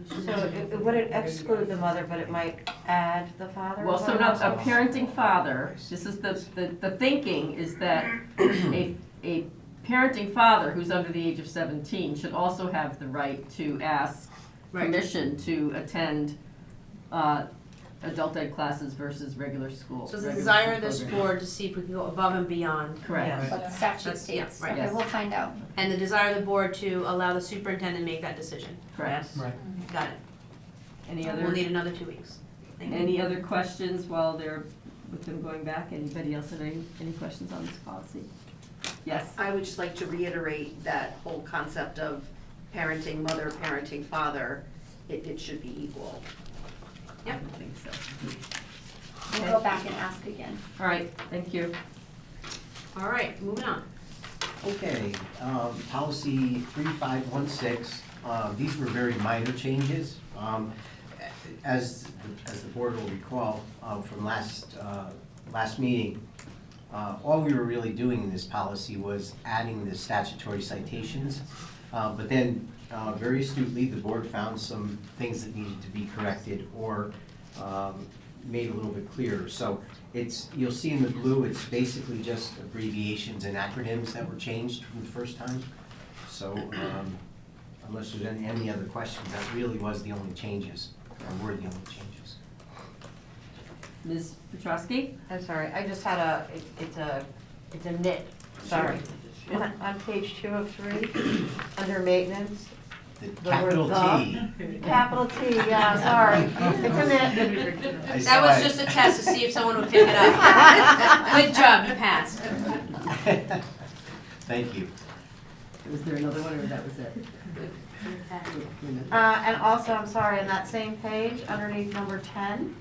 So it wouldn't exclude the mother, but it might add the father? Well, is so what now, I'm a parenting father, this is the thinking is that a parenting father who's under the age of 17 should also have the right to ask permission to attend adult ed classes versus regular school. So the regular desire of school this programming. board to see if we can go above and beyond. Correct. But the statute That's- yeah, states, right. okay, Yes. we'll find out. And the desire of the board to allow the superintendent to make that decision. Correct. Yes. Right. Got it. Any We'll other, need another 2 weeks. Thank you. any other questions while they're, with them going back? Anybody else have any questions on this policy? Yes. I would just like to reiterate that whole concept of parenting mother, parenting father, it should be equal. I don't think so. We'll go back and ask again. All right, thank you. All right, moving on. Okay, policy 3516, these were very minor changes. as the board will recall, from last meeting, all we were really doing in this policy was adding the statutory citations. But then, very astutely, the board found some things that needed to be corrected or made a little bit clearer. So you'll see in the blue, it's basically just abbreviations and acronyms that were changed from the first time. So unless there's any other questions, that really was the only changes, or were the only changes. Ms. Petrosky? I'm sorry, I just had it's a nit, sorry. On page 2 of 3, under maintenance, The the capital word T. the, capital T, yeah, sorry, it's a nit. I saw That was it. just a test to see if someone would pick it up. Good job, you passed. Thank you. Was there another one, or that was it? And also, I'm sorry, on that same page, underneath number 10,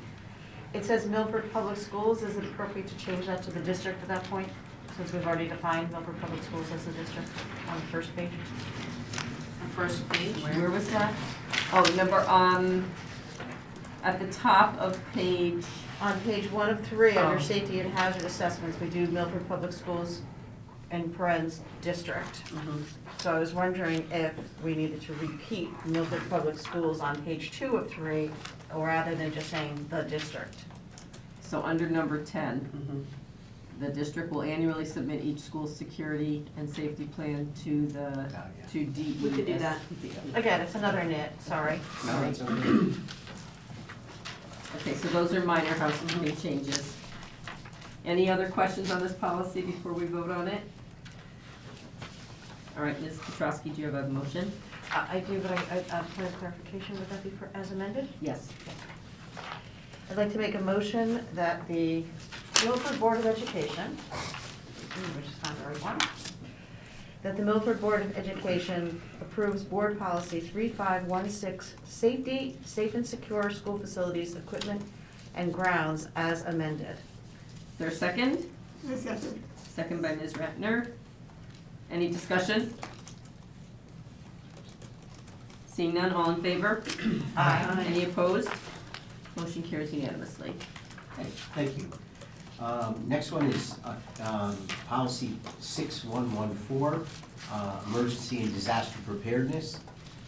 it says Milford Public Schools. Is it appropriate to change that to the district at that point? Since we've already defined Milford Public Schools as the district on the first page. First page. Where was that? Oh, remember, at the top of page, On page 1 of 3, under Oh. safety and hazard assessments, we do Milford Public Schools in parens district. So I was wondering if we needed to repeat Milford Public Schools on page 2 of 3, or rather than just saying the district. so under number 10, the district will annually submit each school's security and safety plan to to DES. We could do that. Again, it's another nit, sorry. No, it's okay. Okay, so those are minor housekeeping changes. Any other questions on this policy before we vote on it? All right, Ms. Petrosky, do you have a motion? I do, but point of clarification, would that be for as amended? Yes. I'd like to make a motion that the Milford Board of Education, which is not the right one, that the Milford Board of Education approves Board Policy 3516, Safety, Safe and Secure School Facilities, Equipment, and Grounds as amended. Is there a second? Yes, yes, sir. Second by Ms. Ratner. Any discussion? Seeing none, all in favor? Aye. Any opposed? Motion carries unanimously. Okay, thank you. Next one is policy 6114, emergency and disaster preparedness.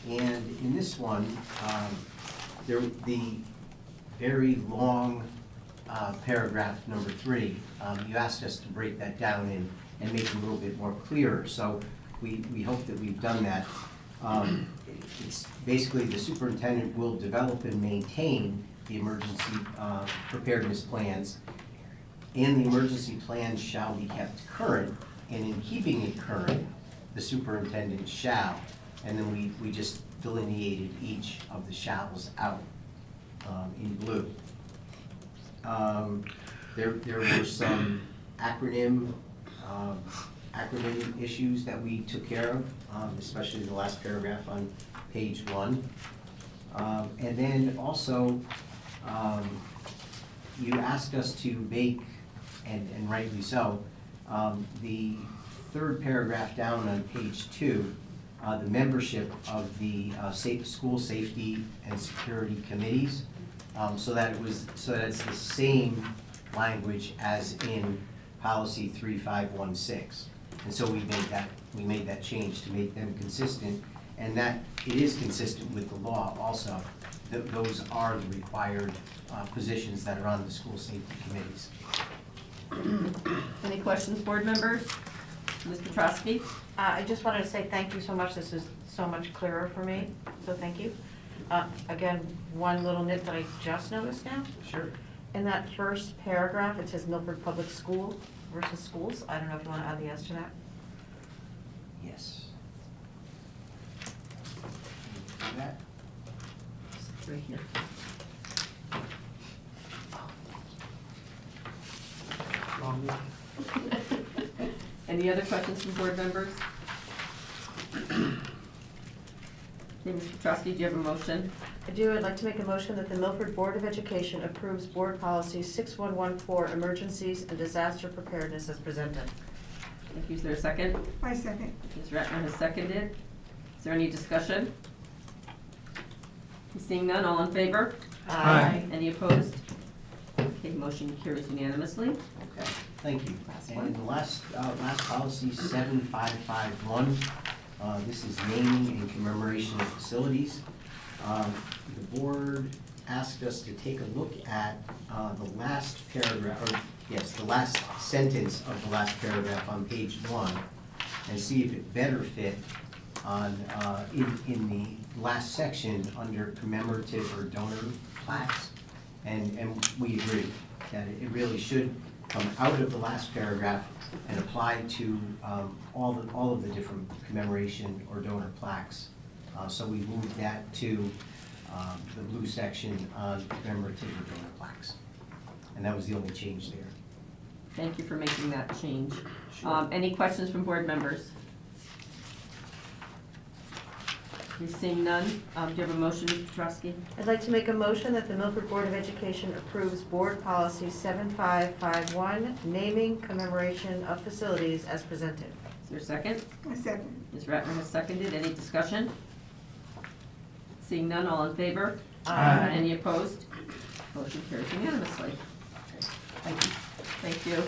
And in this one, the very long paragraph number 3, you asked us to break that down and make it a little bit more clearer. So we hope that we've done that. It's basically the superintendent will develop and maintain the emergency preparedness plans, and the emergency plans shall be kept current, and in keeping it current, the superintendent shall. And then we just delineated each of the shalls out in blue. There were some acronym issues that we took care of, especially the last paragraph on page 1. And then also, you asked us to make, and rightly so, the third paragraph down on page 2, the membership of the school safety and security committees, so that it's the same language as in policy 3516. And so we made that change to make them consistent, and that it is consistent with the law also. Those are the required positions that are on the school safety committees. Any questions, board members? Ms. Petrosky? I just wanted to say thank you so much. This is so much clearer for me, so thank you. Again, one little nit that I just noticed now. Sure. In that first paragraph, it says Milford Public School versus schools. I don't know if you want to add the S to that. Yes. Do that. Right here. Any other questions from board members? Okay, Ms. Petrosky, do you have a motion? I do. I'd like to make a motion that the Milford Board of Education approves Board Policy 6114, Emergencies and Disaster Preparedness as presented. Thank you. Is there a second? I second. Ms. Ratner has seconded. Is there any discussion? Seeing none, all in favor? Aye. Any opposed? Okay, motion carries unanimously. Okay, thank you. Last one. And the last policy, 7551, this is naming and commemoration of facilities. The board asked us to take a look at the last paragraph, or yes, the last sentence of the last paragraph on page 1, and see if it better fit on, in the last section under commemorative or donor plaques. And we agree that it really should come out of the last paragraph and apply to all of the different commemoration or donor plaques. So we moved that to the blue section on commemorative or donor plaques. And that was the only change there. Thank you for making that change. Sure. Any questions from board members? You're seeing none. Do you have a motion, Mr. Petrosky? I'd like to make a motion that the Milford Board of Education approves Board Policy 7551, naming commemoration of facilities as presented. Is there a second? A second. Ms. Ratner has seconded. Any discussion? Seeing none, all in favor? Aye. Any opposed? Motion carries unanimously. Thank you. Thank you.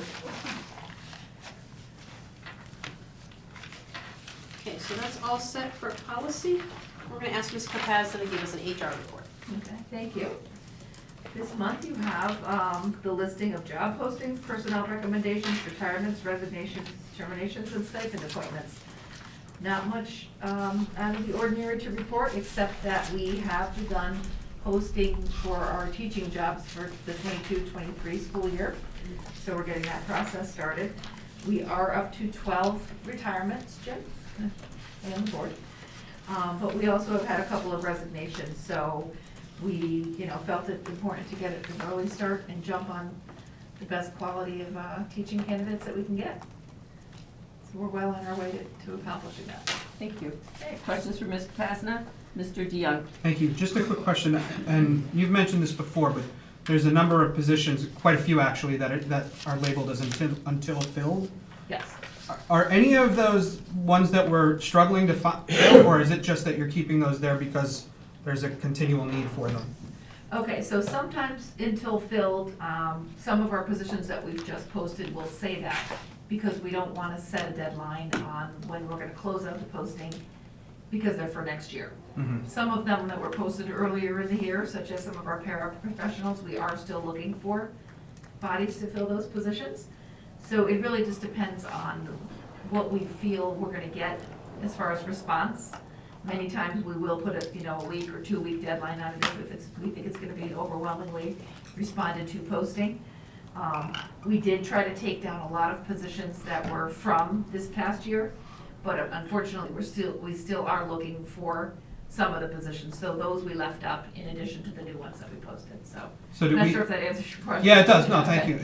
Okay, so that's all set for policy. We're gonna ask Ms. Capazza to give us an HR report. Okay, thank you. This month you have the listing of job postings, personnel recommendations, retirements, resignations, terminations, and stipend appointments. Not much out of the ordinary to report, except that we have begun posting for our teaching jobs for the 22-23 school year. So we're getting that process started. We are up to 12 retirements, Jim, and the board. But we also have had a couple of resignations, so we, felt it important to get it an early start and jump on the best quality of teaching candidates that we can get. So we're well on our way to accomplishing that. Thank you. Okay, questions for Ms. Pasna? Mr. DeYoung? Thank you. Just a quick question, and you've mentioned this before, but there's a number of positions, quite a few actually, that are labeled as until filled. Yes. Are any of those ones that we're struggling to fill, or is it just that you're keeping those there because there's a continual need for them? Okay, so sometimes until filled, some of our positions that we've just posted will say that, because we don't want to set a deadline on when we're going to close out the posting, because they're for next year. Mm-hmm. Some of them that were posted earlier in the year, such as some of our paraprofessionals, we are still looking for bodies to fill those positions. So it really just depends on what we feel we're gonna get as far as response. Many times we will put a week or 2 week deadline on it if we think it's gonna be overwhelmingly responded to posting. We did try to take down a lot of positions that were from this past year, but unfortunately, we still are looking for some of the positions. So those we left up in addition to the new ones that we posted, so. So do I'm not we? sure if that answers your question. Yeah, it does. No, thank you.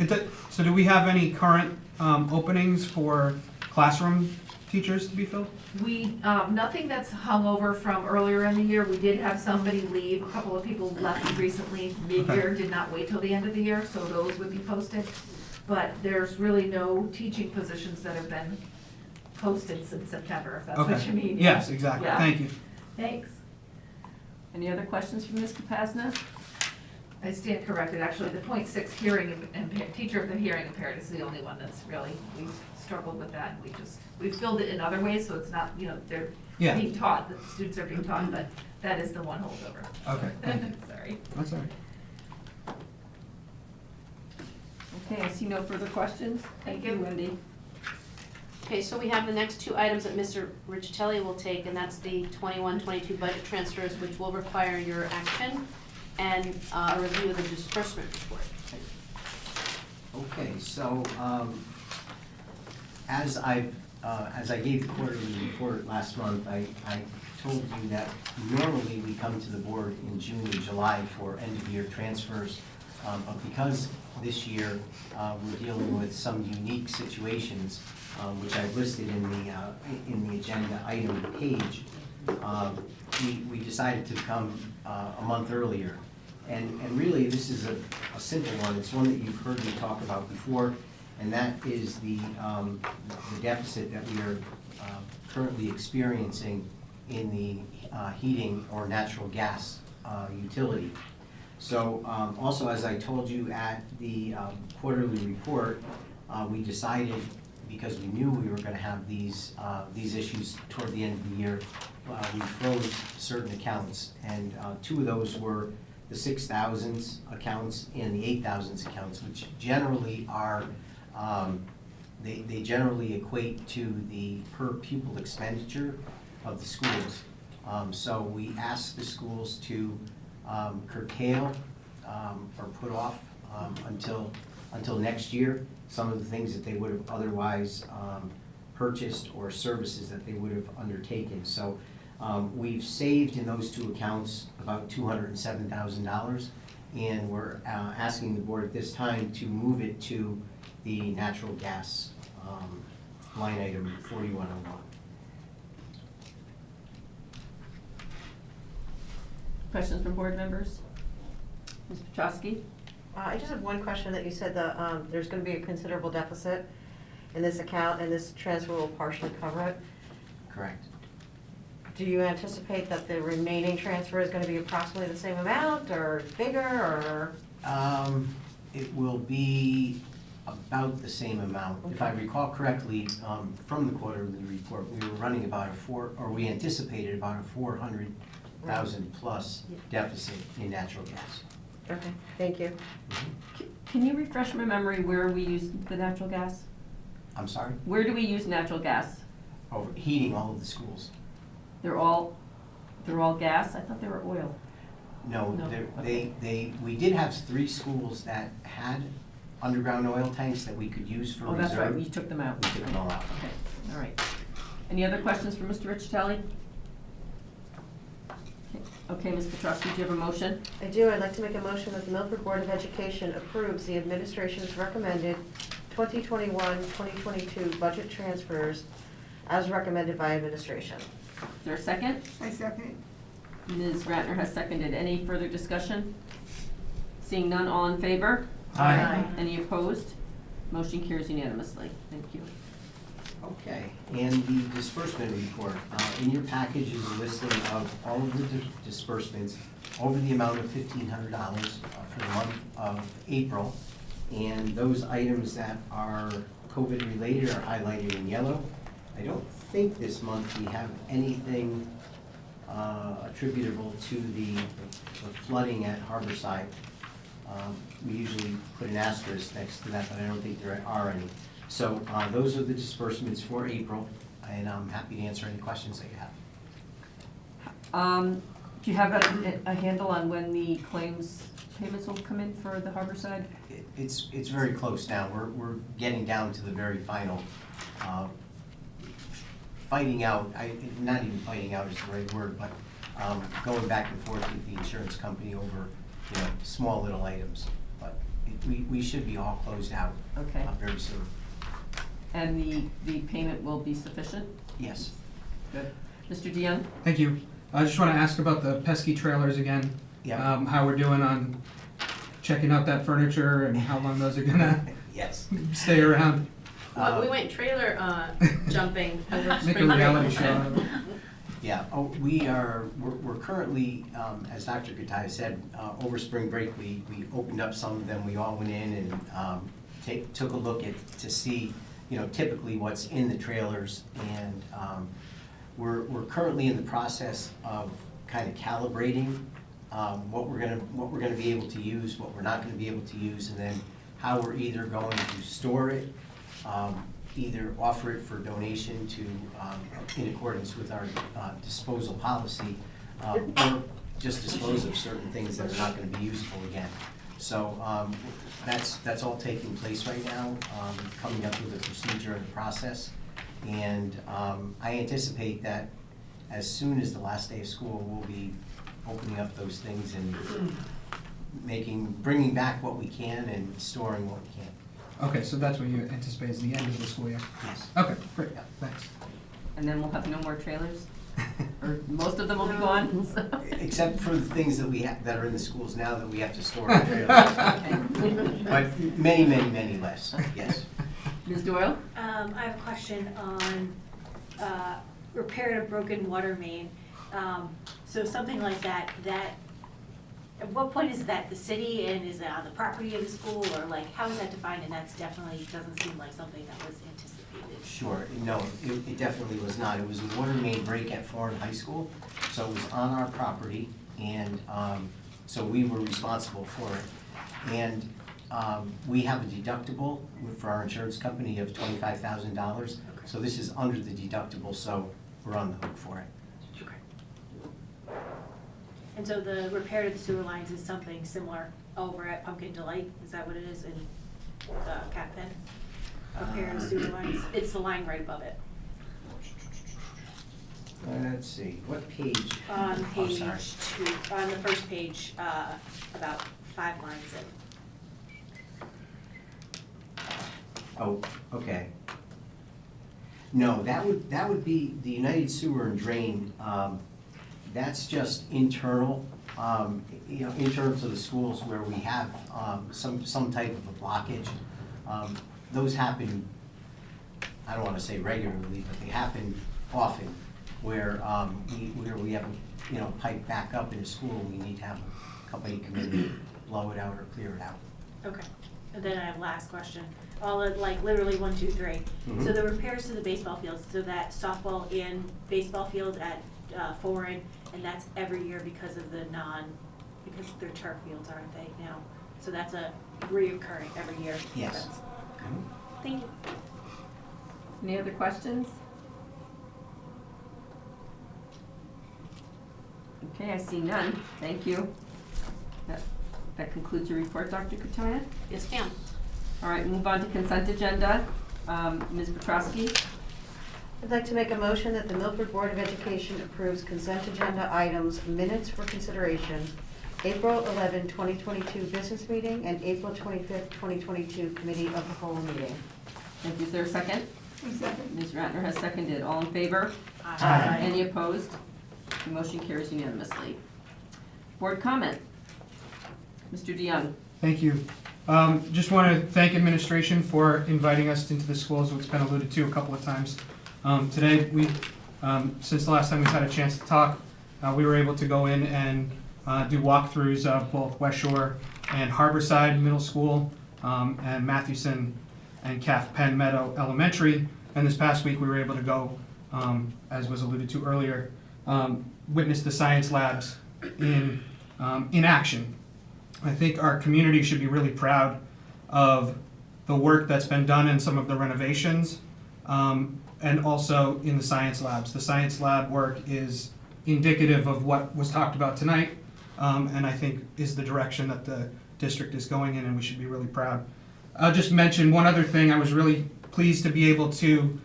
So do we have any current openings for classroom teachers to be filled? We, nothing that's hung over from earlier in the year. We did have somebody leave. A couple of people left recently, mid-year, did not wait till the end of the year, so those would be posted. But there's really no teaching positions that have been posted since September, if that's what you mean. Yes, exactly. Yeah. Thank you. Thanks. Any other questions for Ms. Capazna? I stand corrected. Actually, the .6 hearing impaired, teacher of the hearing impaired is the only one that's really, we've struggled with that. We've filled it in other ways, so it's not, they're Yeah. being taught, the students are being taught, but that is the one holdover. Okay, thank you. Sorry. That's all right. Okay, I see no further questions. Thank you, Wendy. Okay, so we have the next two items that Mr. Riccitelli will take, and that's the 21-22 budget transfers, which will require your action, and a review of the disbursement report. Okay, so, as I gave the quarterly report last month, I told you that normally we come to the board in June and July for end-of-year transfers, but because this year we're dealing with some unique situations, which I've listed in the agenda item page, we decided to come a month earlier. And really, this is a simple one. It's one that you've heard me talk about before, and that is the deficit that we are currently experiencing in the heating or natural gas utility. So also, as I told you at the quarterly report, we decided, because we knew we were gonna have these issues toward the end of the year, we froze certain accounts, and two of those were the 6,000s accounts and the 8,000s accounts, which generally are, they generally equate to the per pupil expenditure of the schools. So we asked the schools to curtail or put off until next year some of the things that they would have otherwise purchased or services that they would have undertaken. So we've saved in those two accounts about $207,000, and we're asking the board at this time to move it to the natural gas line item 4101. Questions from board members? Ms. Petrowski? I just have one question that you said that there's going to be a considerable deficit in this account and this transfer will partially cover it. Correct. Do you anticipate that the remaining transfer is going to be approximately the same amount or bigger or? It will be about the same amount. If I recall correctly, from the quarterly report, we were running about we anticipated about a 400,000 plus deficit in natural gas. Okay, thank you. Can you refresh my memory where we use the natural gas? I'm sorry? Where do we use natural gas? Over heating all of the schools. They're all gas? I thought they were oil. No, No, we did have 3 schools that had underground oil tanks that we could use for Oh, reserve. that's right, we took them out. We took them all out. Okay, all right. Any other questions for Mr. Richitelli? Okay, Ms. Petrowski, do you have a motion? I do. I'd like to make a motion that the Milford Board of Education approves the administration's recommended 2021-2022 budget transfers as recommended by administration. Is there a second? I second it. Ms. Ratner has seconded. Any further discussion? Seeing none, all in favor? Aye. Any opposed? Motion carries unanimously. Thank you. Okay, and the disbursement report. In your package is a listing of all of the disbursements over the amount of $1,500 for the month of April. And those items that are COVID related are highlighted in yellow. I don't think this month we have anything attributable to the flooding at Harborside. We usually put an asterisk next to that, but I don't think there are any. So those are the disbursements for April, and I'm happy to answer any questions that you have. Do you have a handle on when the claims payments will come in for the Harborside? It's very close now. We're getting down to the very final. Fighting out, not even fighting out is the right word, but going back and forth with the insurance company over, small little items. But we should be all closed out Okay. Very soon. And the payment will be sufficient? Yes. Good. Mr. DeYoung? Thank you. I just want to ask about the pesky trailers again. Yeah. How we're doing on checking out that furniture and how long those are gonna Yes. stay around. We went trailer jumping over Make spring a reality break. show out of it. Yeah, we're currently, as Dr. Gataia said, over spring break, we opened up some of them. We all went in and took a look to see, typically what's in the trailers. And we're currently in the process of kind of calibrating what we're gonna be able to use, what we're not gonna be able to use, and then how we're either going to store it, either offer it for donation to, in accordance with our disposal policy, or just dispose of certain things that are not going to be useful again. So that's all taking place right now, coming up with a procedure and a process. And I anticipate that as soon as the last day of school, we'll be opening up those things and bringing back what we can and storing what we can. Okay, so that's what you anticipate is the end of the school year? Yes. Okay, great, thanks. And then we'll have no more trailers? Or most of them will be gone? Except for the things that are in the schools now that we have to store in trailers. But many, many, many less, yes. Ms. Doyle? I have a question on repair to broken water main. So something like that At what point is that the city and is it on the property of the school, or like, how is that defined? And that's definitely doesn't seem like something that was anticipated. Sure, no, it definitely was not. It was a water main break at Foreign High School, so it was on our property, and so we were responsible for it. And we have a deductible for our insurance company of $25,000, so this is under the deductible, so we're on the hook for it. And so the repair to the sewer lines is something similar over at Pumpkin Delight? Is that what it is in Cat Pen? Repair to sewer lines? It's the line right above it. Let's see, what page? On Oh, page sorry. 2, on the first page, about 5 lines in. Oh, okay. No, that would be the United Sewer and Drain, that's just internal, internal to the schools where we have, some type of a blockage. Those happen, I don't wanna say regularly, but they happen often, where, we have, pipe back up in a school, and we need to have a company come in and blow it out or clear it out. Okay, and then I have last question. All of, like, literally 1, 2, 3. So the repairs to the baseball fields, so that softball and baseball field at Foreign, and that's every year because of because they're turf fields, aren't they now? So that's a reoccurring every year. Yes. expense. Thank you. Any other questions? Okay, I see none. Thank you. That concludes your report, Dr. Kataya? Yes, ma'am. All right, move on to consent agenda. Ms. Petrosky? I'd like to make a motion that the Milford Board of Education approves consent agenda items, minutes for consideration, April 11, 2022 business meeting, and April 25th, 2022 committee of the whole meeting. Thank you. Is there a second? A second. Ms. Ratner has seconded. All in favor? Aye. Any opposed? The motion carries unanimously. Board comment? Mr. DeYoung? Thank you. Just want to thank administration for inviting us into the schools, which has been alluded to a couple of times. Today, since the last time we've had a chance to talk, we were able to go in and do walkthroughs of both West Shore and Harborside Middle School, and Mathewson and Calf Penn Meadow Elementary. And this past week, we were able to go, as was alluded to earlier, witness the science labs in action. I think our community should be really proud of the work that's been done in some of the renovations, and also in the science labs. The science lab work is indicative of what was talked about tonight, and I think is the direction that the district is going in, and we should be really proud. I'll just mention one other thing. I was really pleased to be able to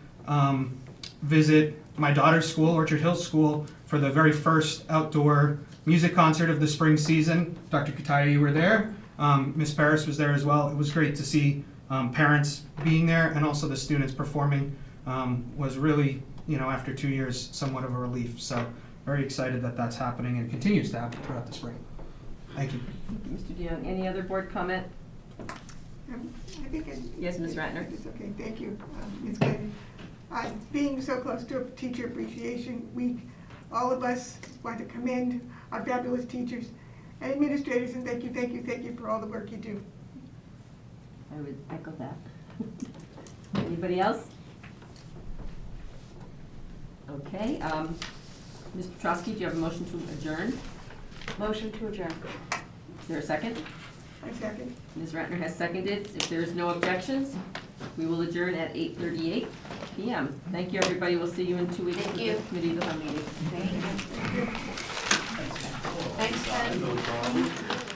visit my daughter's school, Orchard Hills School, for the very first outdoor music concert of the spring season. Dr. Kataya, you were there. Ms. Paris was there as well. It was great to see parents being there, and also the students performing was really, after 2 years, somewhat of a relief. So very excited that that's happening and continues to happen throughout the spring. Thank you. Mr. DeYoung, any other board comment? I think Yes, Ms. Ratner. It's okay, thank you, Ms. Glenn. Being so close to Teacher Appreciation Week, all of us want to commend our fabulous teachers and administrators, and thank you for all the work you do. I would echo that. Anybody else? Okay, Ms. Petrosky, do you have a motion to adjourn? Motion to adjourn. Is there a second? I second. Ms. Ratner has seconded. If there is no objections, we will adjourn at 8:38 p.m. Thank you, everybody. We'll see you in 2 weeks. Thank for you. the Committee of the Whole meeting. Thanks, Ken.